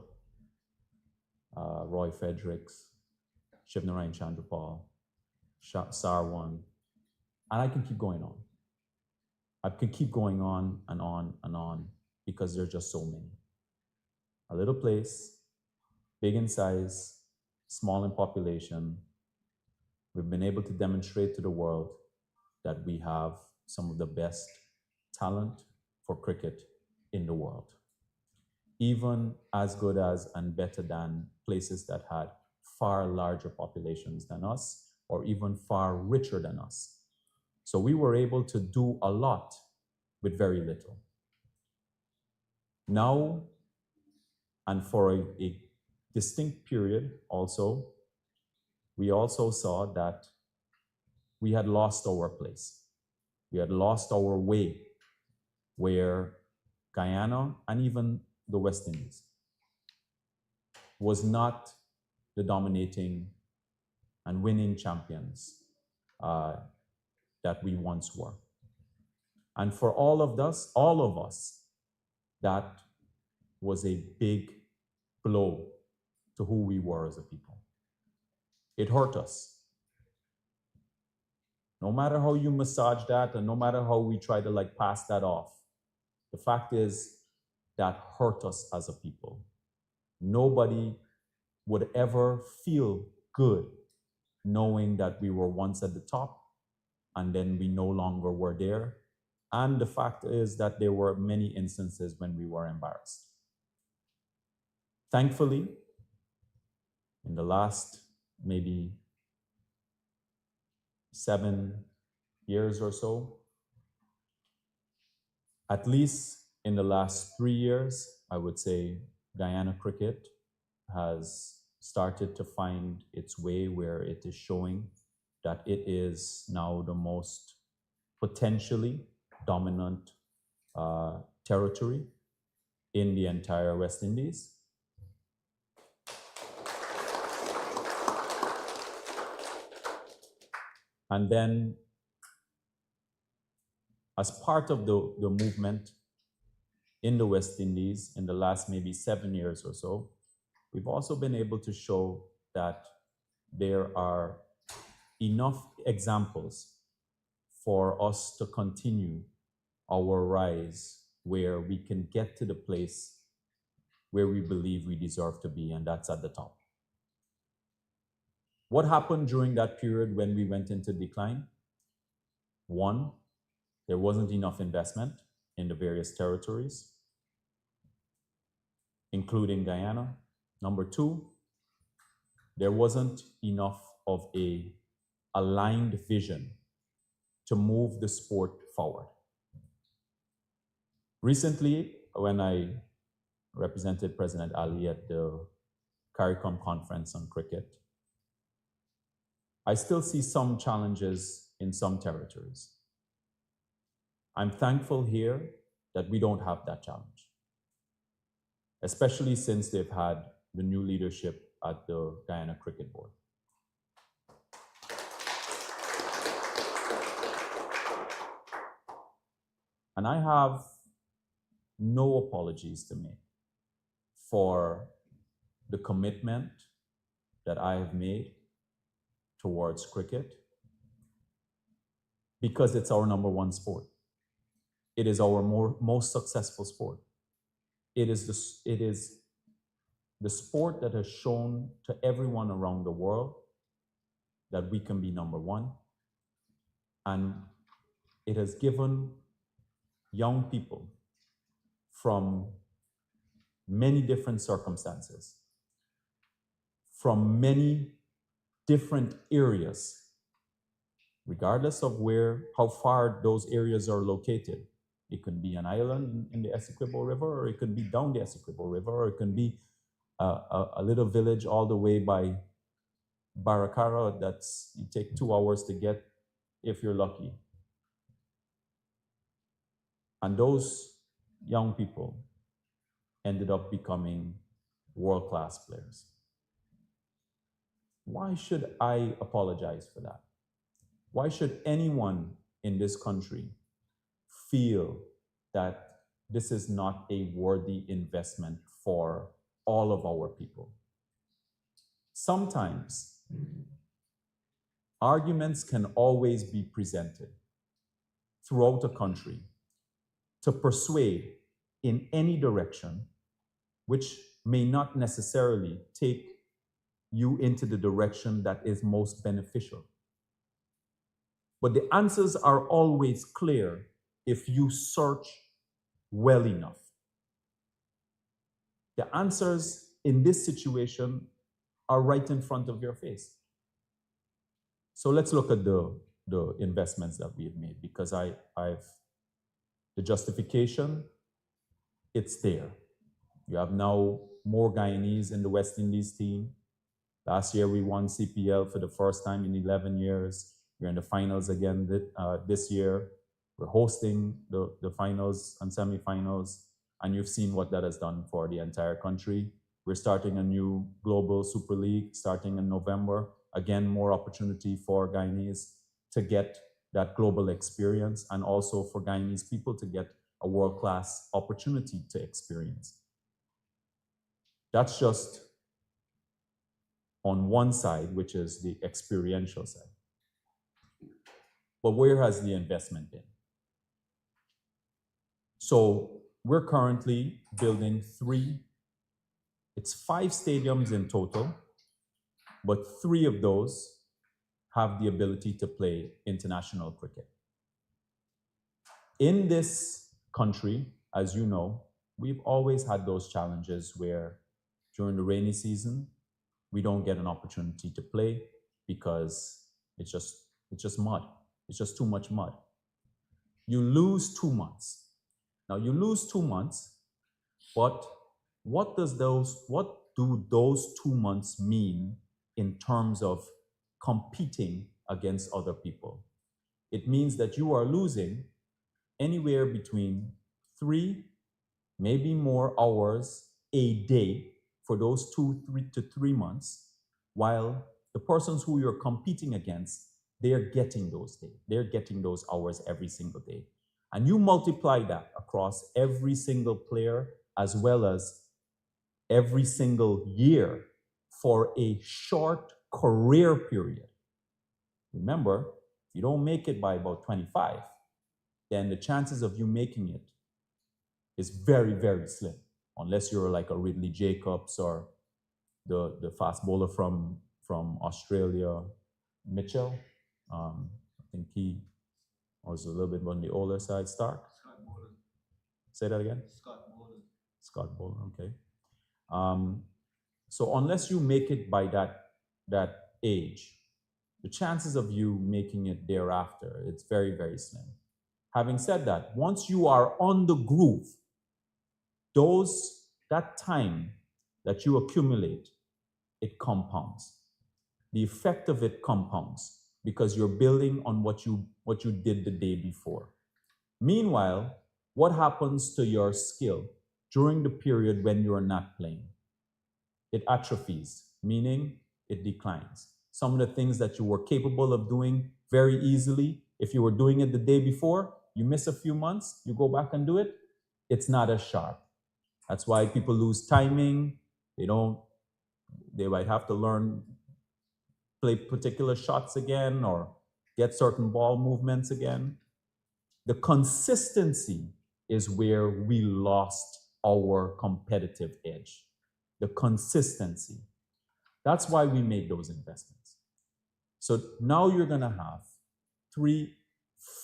Roy Fredericks, Shivnarayan Chandrapal, Sarwan, and I can keep going on. I could keep going on and on and on because there's just so many. A little place, big in size, small in population. We've been able to demonstrate to the world that we have some of the best talent for cricket in the world, even as good as and better than places that had far larger populations than us or even far richer than us. So we were able to do a lot with very little. Now, and for a distinct period also, we also saw that we had lost our place. We had lost our way, where Guyana and even the West Indies was not the dominating and winning champions that we once were. And for all of us, that was a big blow to who we were as a people. It hurt us. No matter how you massage that and no matter how we try to pass that off, the fact is that hurt us as a people. Nobody would ever feel good knowing that we were once at the top and then we no longer were there. And the fact is that there were many instances when we were embarrassed. Thankfully, in the last maybe 7 years or so, at least in the last 3 years, I would say Guyana cricket has started to find its way where it is showing that it is now the most potentially dominant territory in the entire West Indies. And then, as part of the movement in the West Indies in the last maybe 7 years or so, we've also been able to show that there are enough examples for us to continue our rise where we can get to the place where we believe we deserve to be, and that's at the top. What happened during that period when we went into decline? One, there wasn't enough investment in the various territories, including Guyana. Number two, there wasn't enough of a aligned vision to move the sport forward. Recently, when I represented President Ali at the CARICOM conference on cricket, I still see some challenges in some territories. I'm thankful here that we don't have that challenge, especially since they've had the new leadership at the Guyana Cricket Board. And I have no apologies to make for the commitment that I have made towards cricket, because it's our number one sport. It is our most successful sport. It is the sport that has shown to everyone around the world that we can be number one. And it has given young people from many different circumstances, from many different areas, regardless of how far those areas are located. It could be an island in the Essequibo River, or it could be down the Essequibo River, or it could be a little village all the way by Baracara you take 2 hours to get if you're lucky. And those young people ended up becoming world-class players. Why should I apologize for that? Why should anyone in this country feel that this is not a worthy investment for all of our people? Sometimes arguments can always be presented throughout a country to persuade in any direction, which may not necessarily take you into the direction that is most beneficial. But the answers are always clear if you search well enough. The answers in this situation are right in front of your face. So let's look at the investments that we've made, because the justification, it's there. You have now more Guyanese in the West Indies team. Last year, we won CPL for the first time in 11 years. We're in the finals again this year. We're hosting the finals and semifinals, and you've seen what that has done for the entire country. We're starting a new global Super League starting in November. Again, more opportunity for Guyanese to get that global experience, and also for Guyanese people to get a world-class opportunity to experience. That's just on one side, which is the experiential side. But where has the investment been? So we're currently building 5 stadiums in total, but 3 of those have the ability to play international cricket. In this country, as you know, we've always had those challenges where during the rainy season, we don't get an opportunity to play because it's just mud. It's just too much mud. You lose 2 months. Now you lose 2 months, but what do those 2 months mean in terms of competing against other people? It means that you are losing anywhere between 3, maybe more hours a day for those 2 to 3 months, while the persons who you're competing against, they're getting those days. They're getting those hours every single day. And you multiply that across every single player as well as every single year for a short career period. Remember, if you don't make it by about 25, then the chances of you making it is very, very slim, unless you're like a Ridley Jacobs or the fast bowler from Australia, Mitchell. I think he was a little bit on the older side. Stark? Scott Bowler. Say that again? Scott Bowler. Scott Bowler, okay. So unless you make it by that age, the chances of you making it thereafter, it's very, very slim. Having said that, once you are on the groove, that time that you accumulate, it compounds. The effect of it compounds because you're building on what you did the day before. Meanwhile, what happens to your skill during the period when you're not playing? It atrophies, meaning it declines. Some of the things that you were capable of doing very easily, if you were doing it the day before, you miss a few months, you go back and do it, it's not as sharp. That's why people lose timing. They might have to learn, play particular shots again or get certain ball movements again. The consistency is where we lost our competitive edge. The consistency. That's why we made those investments. So now you're going to have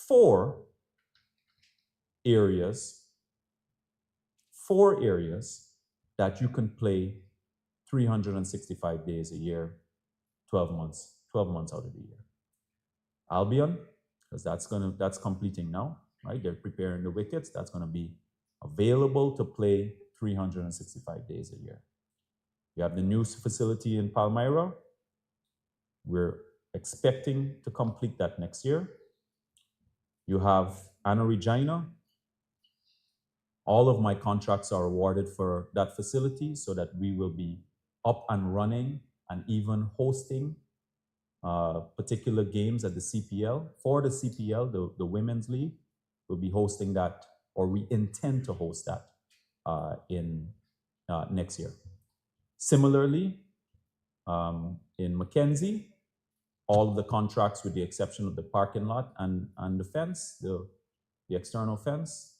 4 areas that you can play 365 days a year, 12 months out of the year. Albion, because that's completing now, right? They're preparing the wickets. That's going to be available to play 365 days a year. You have the new facility in Palmyra. We're expecting to complete that next year. You have Anna Regina. All of my contracts are awarded for that facility so that we will be up and running and even hosting particular games at the CPL. For the CPL, the Women's League, we'll be hosting that, or we intend to host that in next year. Similarly, in Mackenzie, all of the contracts with the exception of the parking lot and the fence, the external fence,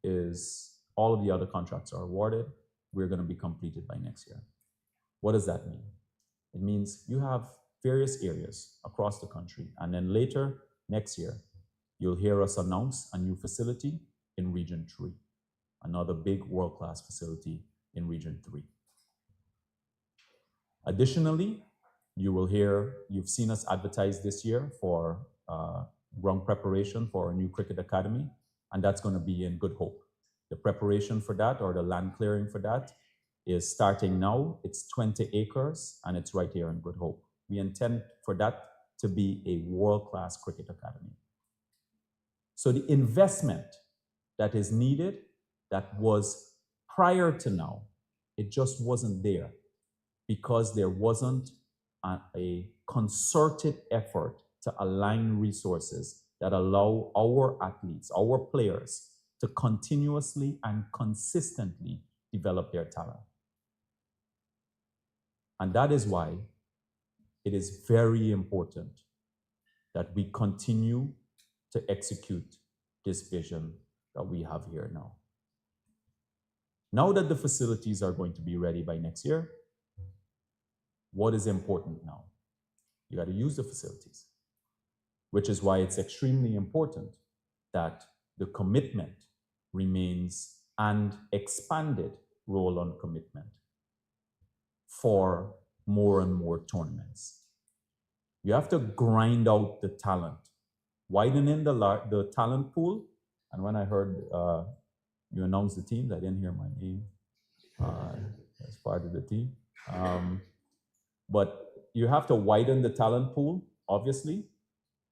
is all of the other contracts are awarded. We're going to be completed by next year. What does that mean? It means you have various areas across the country, and then later next year, you'll hear us announce a new facility in Region 3, another big world-class facility in Region 3. Additionally, you've seen us advertise this year for ground preparation for a new cricket academy, and that's going to be in Good Hope. The preparation for that, or the land clearing for that, is starting now. It's 20 acres, and it's right here in Good Hope. We intend for that to be a world-class cricket academy. So the investment that is needed, that was prior to now, it just wasn't there because there wasn't a concerted effort to align resources that allow our athletes, our players, to continuously and consistently develop their talent. And that is why it is very important that we continue to execute this vision that we have here now. Now that the facilities are going to be ready by next year, what is important now? You got to use the facilities, which is why it's extremely important that the commitment remains and expanded roll-on commitment for more and more tournaments. You have to grind out the talent, widening the talent pool. And when I heard you announce the teams, I didn't hear my name as part of the team. But you have to widen the talent pool, obviously,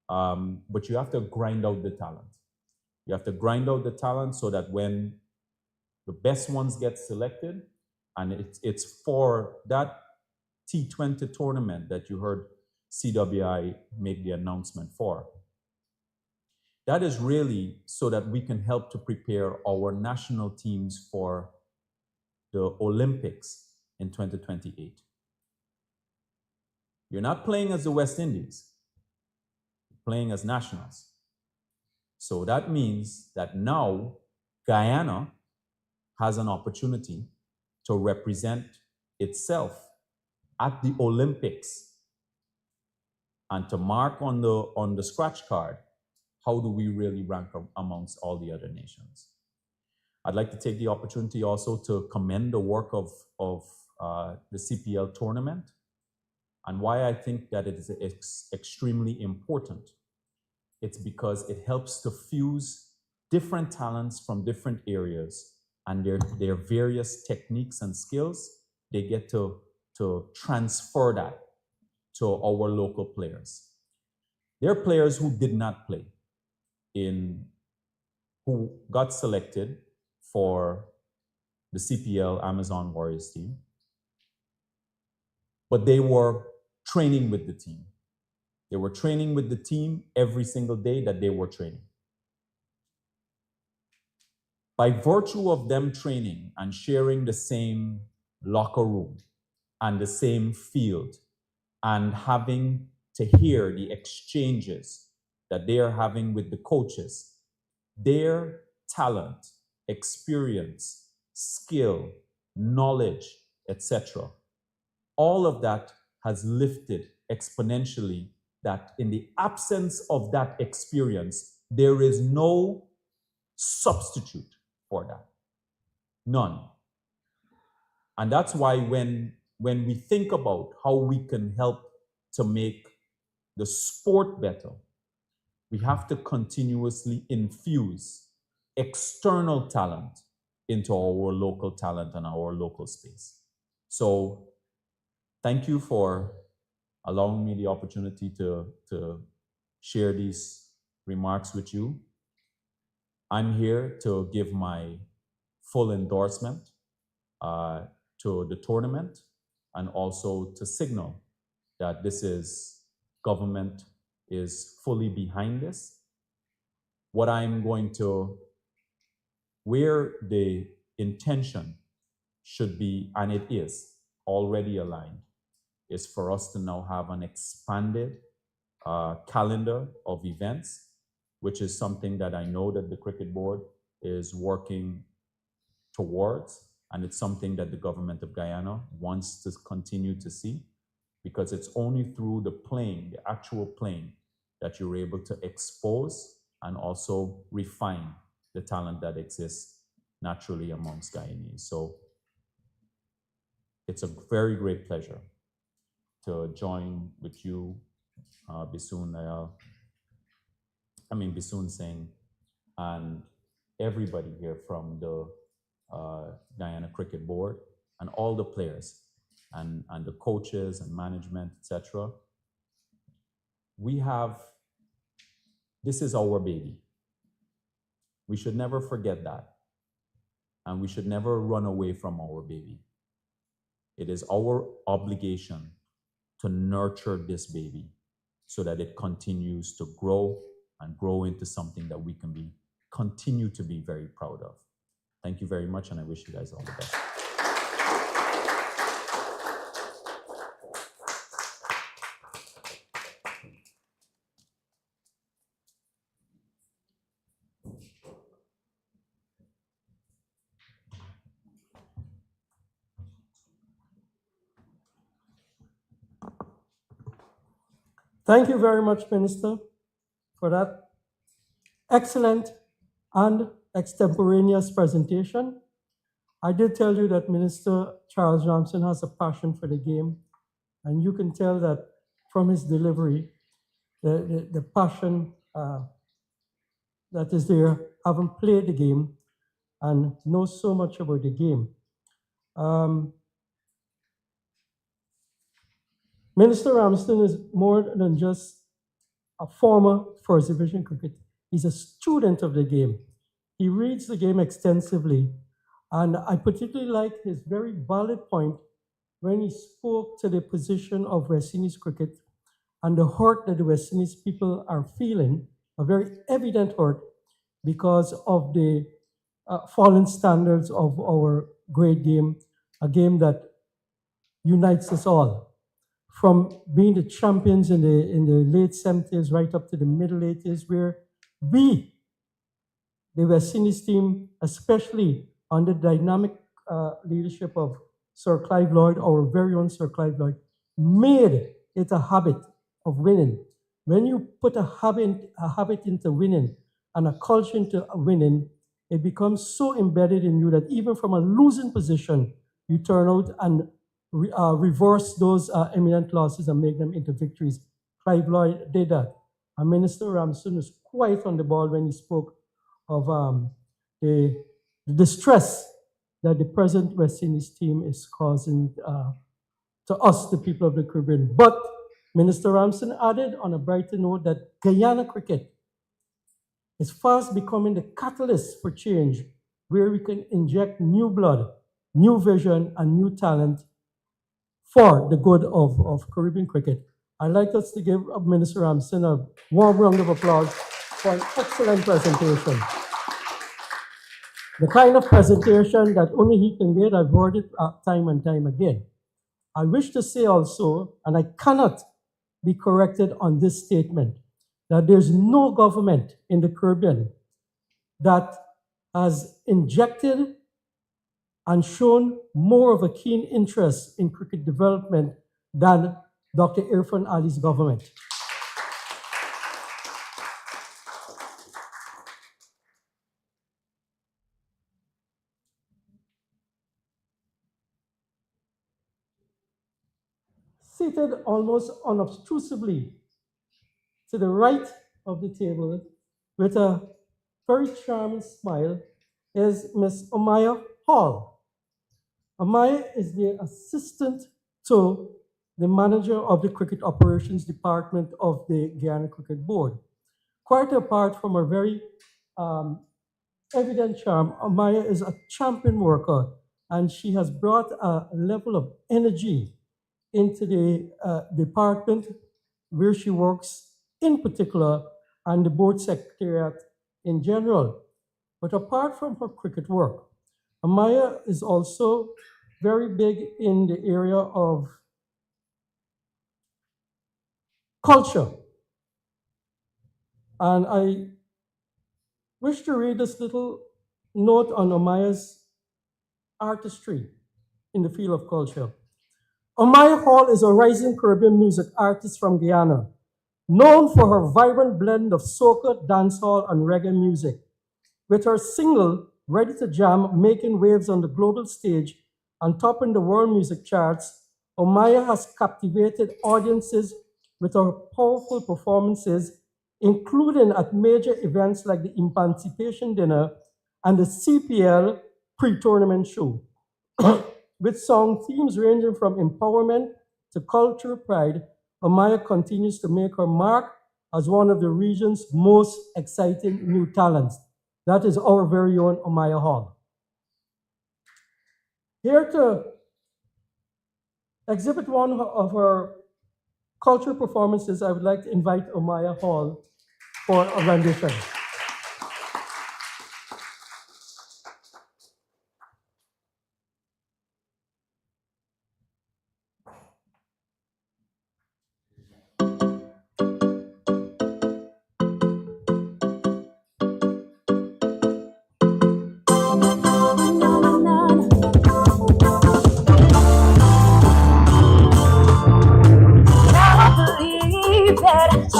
but you have to grind out the talent. You have to grind out the talent so that when the best ones get selected, and it's for that T20 tournament that you heard CWI make the announcement for. That is really so that we can help to prepare our national teams for the Olympics in 2028. You're not playing as the West Indies, you're playing as nationals. So that means that now Guyana has an opportunity to represent itself at the Olympics and to mark on the scratch card, how do we really rank amongst all the other nations? I'd like to take the opportunity also to commend the work of the CPL tournament, and why I think that it is extremely important. It's because it helps to fuse different talents from different areas and their various techniques and skills. They get to transfer that to our local players. There are players who did not play, who got selected for the CPL Amazon Warriors team, but they were training with the team. They were training with the team every single day that they were training. By virtue of them training and sharing the same locker room and the same field and having to hear the exchanges that they are having with the coaches, their talent, experience, skill, knowledge, etc., all of that has lifted exponentially, that in the absence of that experience, there is no substitute for that. None. And that's why when we think about how we can help to make the sport better, we have to continuously infuse external talent into our local talent and our local space. So thank you for allowing me the opportunity to share these remarks with you. I'm here to give my full endorsement to the tournament, and also to signal that government is fully behind this. What I'm going to, where the intention should be, and it is already aligned, is for us to now have an expanded calendar of events, which is something that I know that the Cricket Board is working towards, and it's something that the government of Guyana wants to continue to see, because it's only through the playing, the actual playing, that you're able to expose and also refine the talent that exists naturally amongst Guyanese. So it's a very great pleasure to join with you, Bisoon Singh, and everybody here from the Guyana Cricket Board, and all the players and the coaches and management, etc. This is our baby. We should never forget that. And we should never run away from our baby. It is our obligation to nurture this baby so that it continues to grow and grow into something that we can continue to be very proud of. Thank you very much, and I wish you guys all the best. Thank you very much, Minister, for that excellent and extemporaneous presentation. I did tell you that Minister Charles Johnson has a passion for the game, and you can tell that from his delivery, the passion that is there, having played the game and knows so much about the game. Minister Ramsden is more than just a former First Division cricket. He's a student of the game. He reads the game extensively. And I particularly like his very valid point when he spoke to the position of West Indies cricket and the hurt that the West Indies people are feeling, a very evident hurt, because of the fallen standards of our great game, a game that unites us all. From being the champions in the late 70s right up to the middle 80s, where we, the West Indies team, especially under dynamic leadership of Sir Clive Lloyd, our very own Sir Clive Lloyd, made it a habit of winning. When you put a habit into winning and a culture into winning, it becomes so embedded in you that even from a losing position, you turn out and reverse those eminent losses and make them into victories. Clive Lloyd did that. And Minister Ramsden was quite on the ball when he spoke of the distress that the present West Indies team is causing to us, the people of the Caribbean. But Minister Ramsden added on a brighter note that Guyana cricket is fast becoming the catalyst for change, where we can inject new blood, new vision, and new talent for the good of Caribbean cricket. I'd like us to give Minister Ramsden a warm round of applause for an excellent presentation. The kind of presentation that only he can get, I've heard it time and time again. I wish to say also, and I cannot be corrected on this statement, that there's no government in the Caribbean that has injected and shown more of a keen interest in cricket development than Dr. Irfan Ali's government. Seated almost unobtrusively to the right of the table with a very charming smile is Miss Omaya Hall. Amaya is the assistant to the manager of the Cricket Operations Department of the Guyana Cricket Board. Quite apart from her very evident charm, Amaya is a champion worker, and she has brought a level of energy into the department where she works in particular, and the board secretariat in general. But apart from her cricket work, Amaya is also very big in the area of culture. And I wish to read this little note on Omaya's artistry in the field of culture. Omaya Hall is a rising Caribbean music artist from Guyana, known for her vibrant blend of soca, dancehall, and reggae music. With her single, Ready to Jam, making waves on the global stage and topping the world music charts, Omaya has captivated audiences with her powerful performances, including at major events like the Emancipation Dinner and the CPL pre-tournament show. With song themes ranging from empowerment to cultural pride, Amaya continues to make her mark as one of the region's most exciting new talents. That is our very own Amaya Hall. Here to exhibit one of her cultural performances, I would like to invite Amaya Hall for a rendition.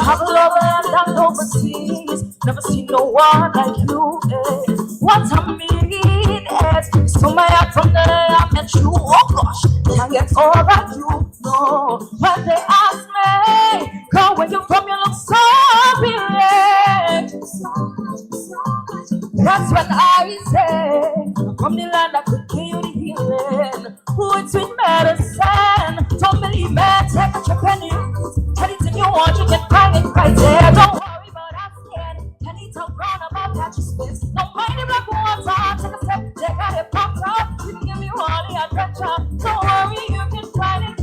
Travel over and down overseas, never seen no one like you. What I mean is, so my heart from the day I met you. Oh gosh, can't get over you. No, when they ask me, girl, where you from? You look so brilliant. That's when I say, I'm from the land that could give you the healing. Who it's with medicine? Don't believe me, take a trip and anything you want, you can find it right there. Don't worry about asking. Anytime round about catch your space. Don't mind the black water. Take a step, check out it popped up. We can give you all the adventure. Don't worry, you can find it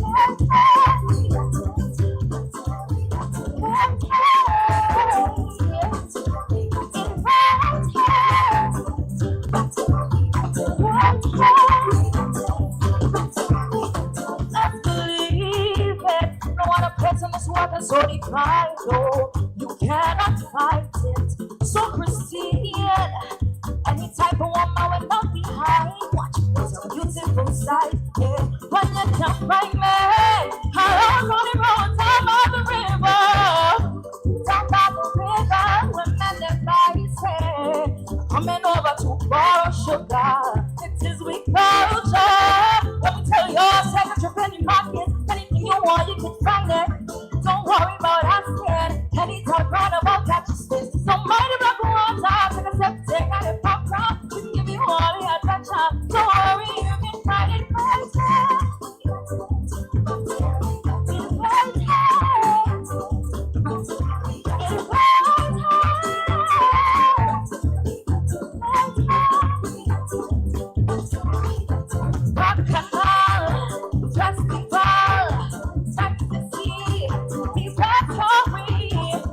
Let's believe it. No other place in this world is so defined. No, you cannot fight it. So pristine. Any type of woman will not behind. Watch it's a beautiful sight. Yeah. When you can't find me, I don't the road down by the river. Down by the river, when men and bodies say, coming over to borrow sugar. It is with culture. Let me tell you, second your penny pocket. Anything you want, you can find it. Don't worry about asking. Anytime round about catch your space. Don't mind if I go on top. Take a step, take out it pop top. We can give you all the attention. Don't worry, you can find it right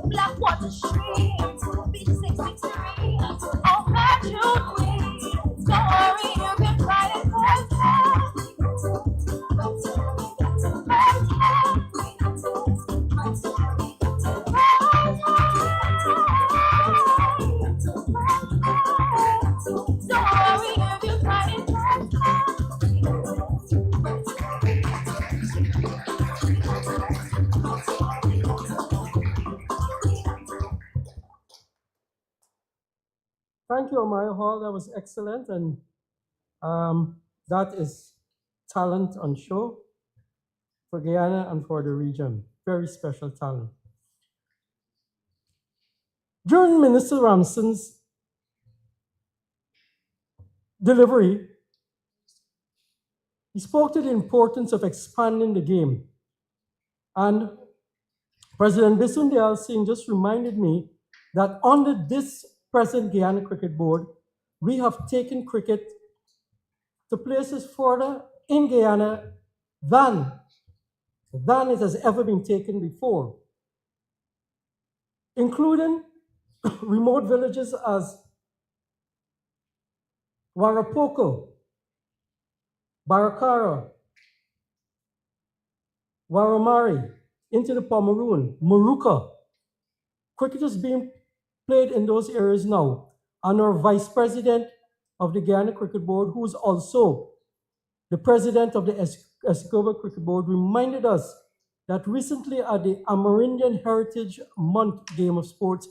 Blackwater streams, B63, all that you need. Don't worry, you can find it right Don't worry, you can find it Thank you, Amaya Hall. That was excellent. And that is talent on show for Guyana and for the region. Very special talent. During Minister Ramson's delivery, he spoke to the importance of expanding the game. And President Bissoon Singh just reminded me that under this present Guyana Cricket Board, we have taken cricket to places further in Guyana than it has ever been taken before, including remote villages as Warapoko, Barakara, Waramari, into the Pomeroon, Moruka. Cricket is being played in those areas now. And our Vice President of the Guyana Cricket Board, who is also the president of the Escobar Cricket Board, reminded us that recently at the Amerindian Heritage Month Game of Sports,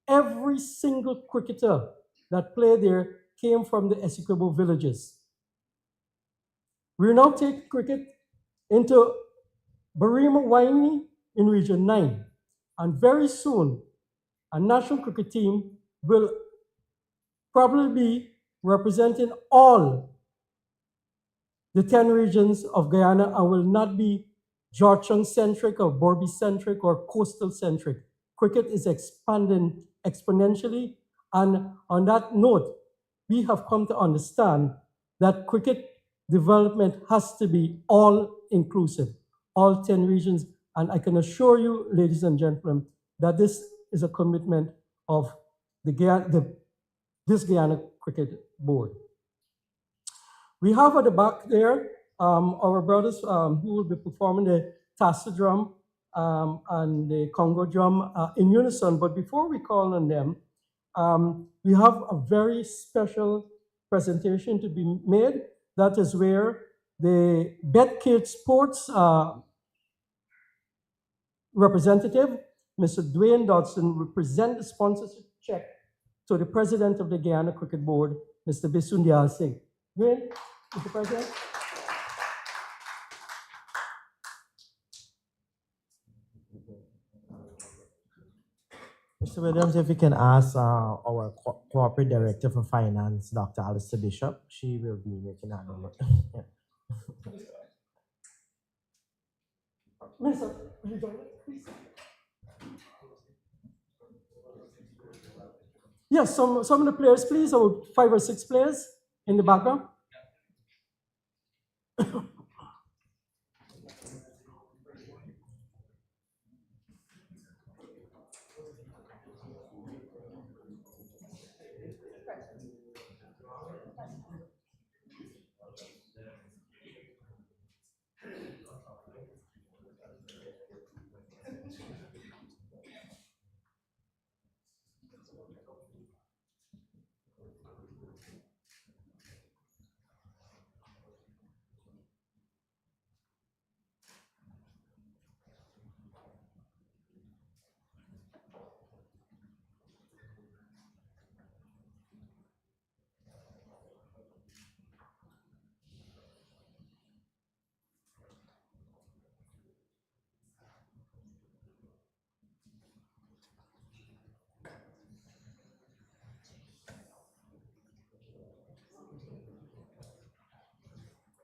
every single cricketer that played there came from the Essequibo villages. We now take cricket into Barima Waini in Region 9, and very soon a national cricket team will probably be representing all the 10 regions of Guyana and will not be Georgetown centric or Borby centric or coastal centric. Cricket is expanding exponentially, and on that note, we have come to understand that cricket development has to be all inclusive, all 10 regions, and I can assure you, ladies and gentlemen, that this is a commitment of this Guyana Cricket Board. We have at the back there our brothers who will be performing the Tassa drum and the Congo drum in unison. But before we call on them, we have a very special presentation to be made. That is where the BetCageSports representative, Mr. Dwayne Dodson, will present the sponsorship check to the president of the Guyana Cricket Board, Mr. Bisundial Singh. Dwayne, Mr. President. Mr. Williams, if we can ask our Corporate Director for Finance, Dr. Alistair Bishop, she will be making that number. Minister, will you join us, please? Yes, some of the players, please, about 5 or 6 players in the background.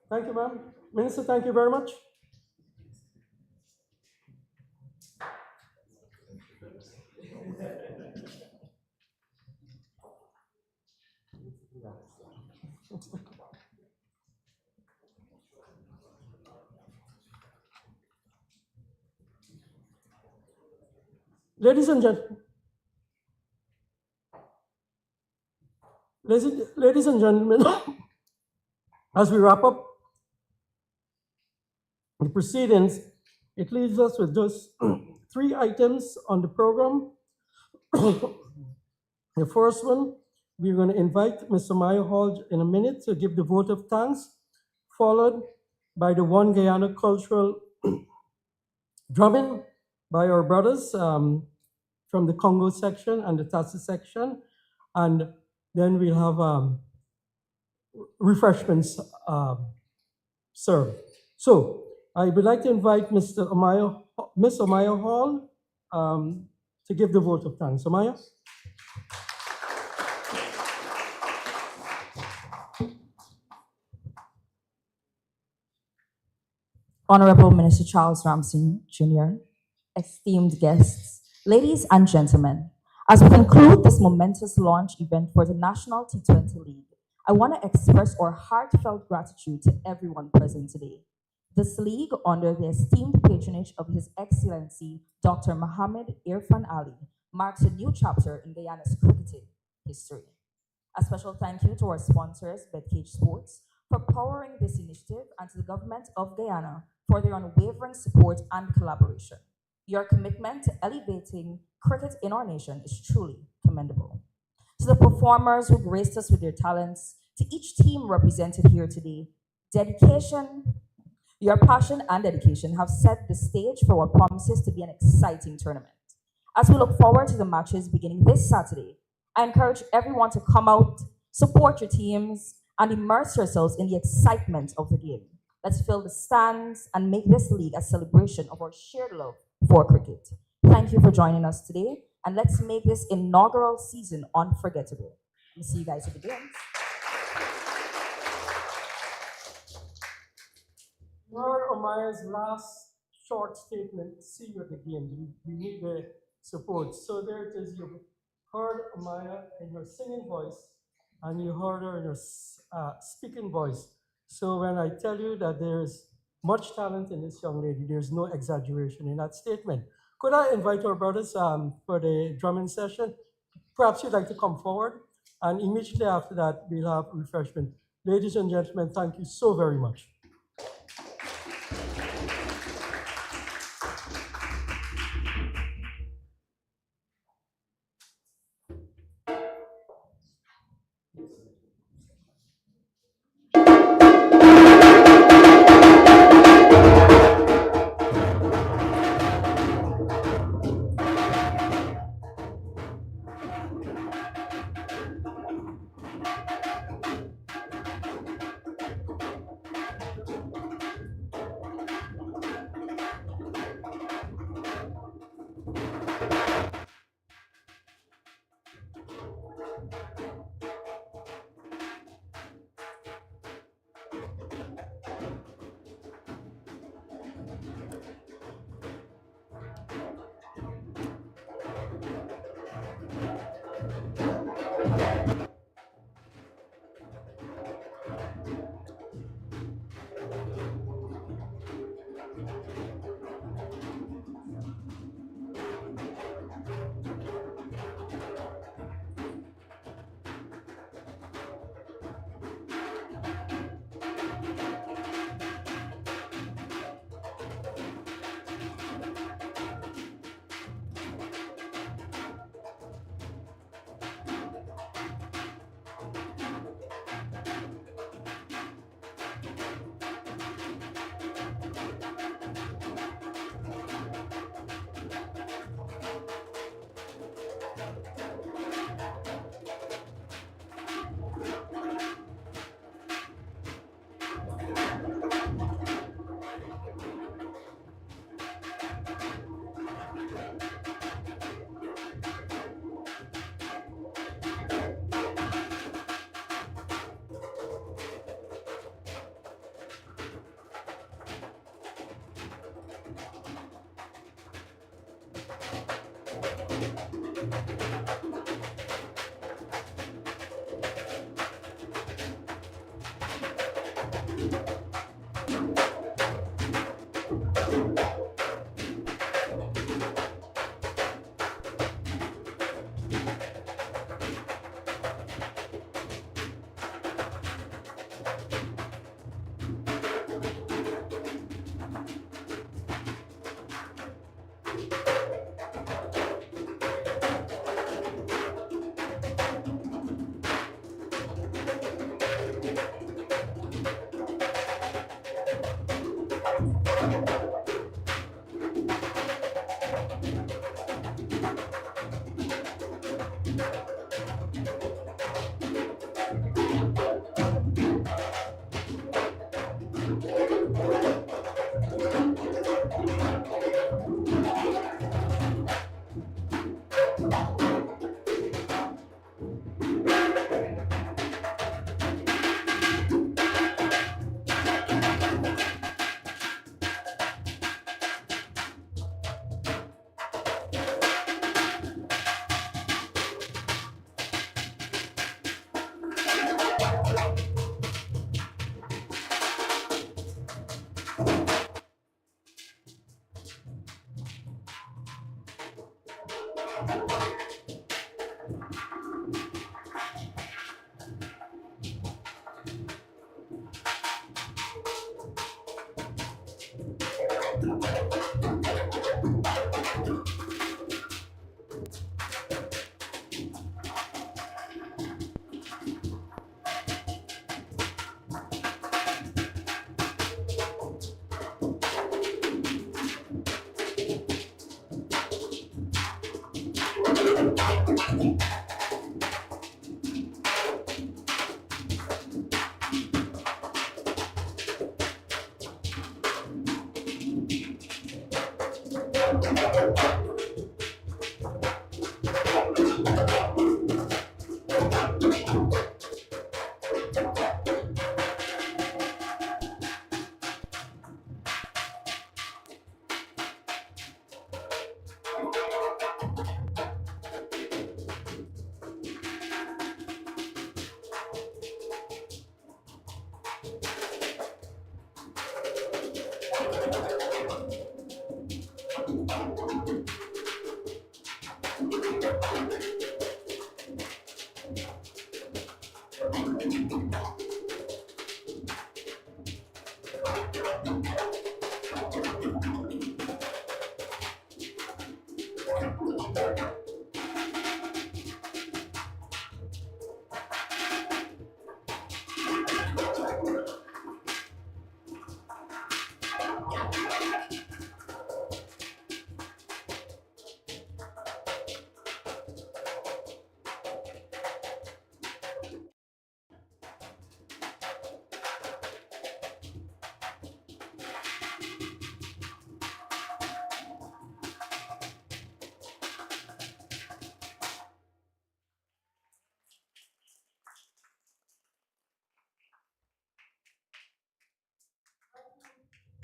Thank you, ma'am. Minister, thank you very much. Ladies and gentlemen, ladies and gentlemen, as we wrap up the proceedings, it leaves us with just 3 items on the program. The first one, we're going to invite Mr. Maya Hall in a minute to give the vote of thanks, followed by the One Guyana cultural drumming by our brothers from the Congo section and the Tassa section, and then we'll have refreshments served. So I would like to invite Miss Amaya Hall to give the vote of thanks. Amaya? Honorable Minister Charles Ramsey Jr., esteemed guests, ladies and gentlemen, as we conclude this momentous launch event for the National T20 League, I want to express our heartfelt gratitude to everyone present today. This league, under the esteemed patronage of His Excellency Dr. Mohammed Irfan Ali, marks a new chapter in Guyana's cricketing history. A special thank you to our sponsors, BetCageSports, for powering this initiative, and to the government of Guyana for their unwavering support and collaboration. Your commitment to elevating cricket in our nation is truly commendable. To the performers who graced us with their talents, To each team represented here today, your passion and dedication have set the stage for what promises to be an exciting tournament. As we look forward to the matches beginning this Saturday, I encourage everyone to come out, support your teams, and immerse yourselves in the excitement of the game. Let's fill the stands and make this league a celebration of our shared love for cricket. Thank you for joining us today, and let's make this inaugural season unforgettable. We'll see you guys at the games. Lord Omaya's last short statement, see you at the game. We need the support. So there it is. You heard Omaya in her singing voice, and you heard her in her speaking voice. So when I tell you that there's much talent in this young lady, there's no exaggeration in that statement. Could I invite our brothers for the drumming session? Perhaps you'd like to come forward, and immediately after that, we'll have refreshment. Ladies and gentlemen, thank you so very much.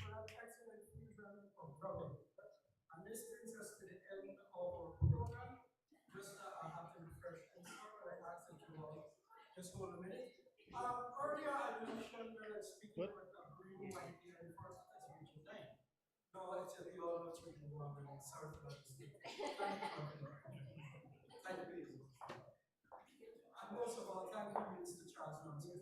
For that excellent fusion of drumming. And this brings us to the end of our program. Just I have to refresh and start, but I ask that you all just hold a minute. Earlier I mentioned that I'm speaking with a green white here in first as Region 9. No, actually, you all know Region 1, and I'm sorry for that mistake. Thank you, Thank you, please. And most of all, thank you, Mr. Charles Ramsey.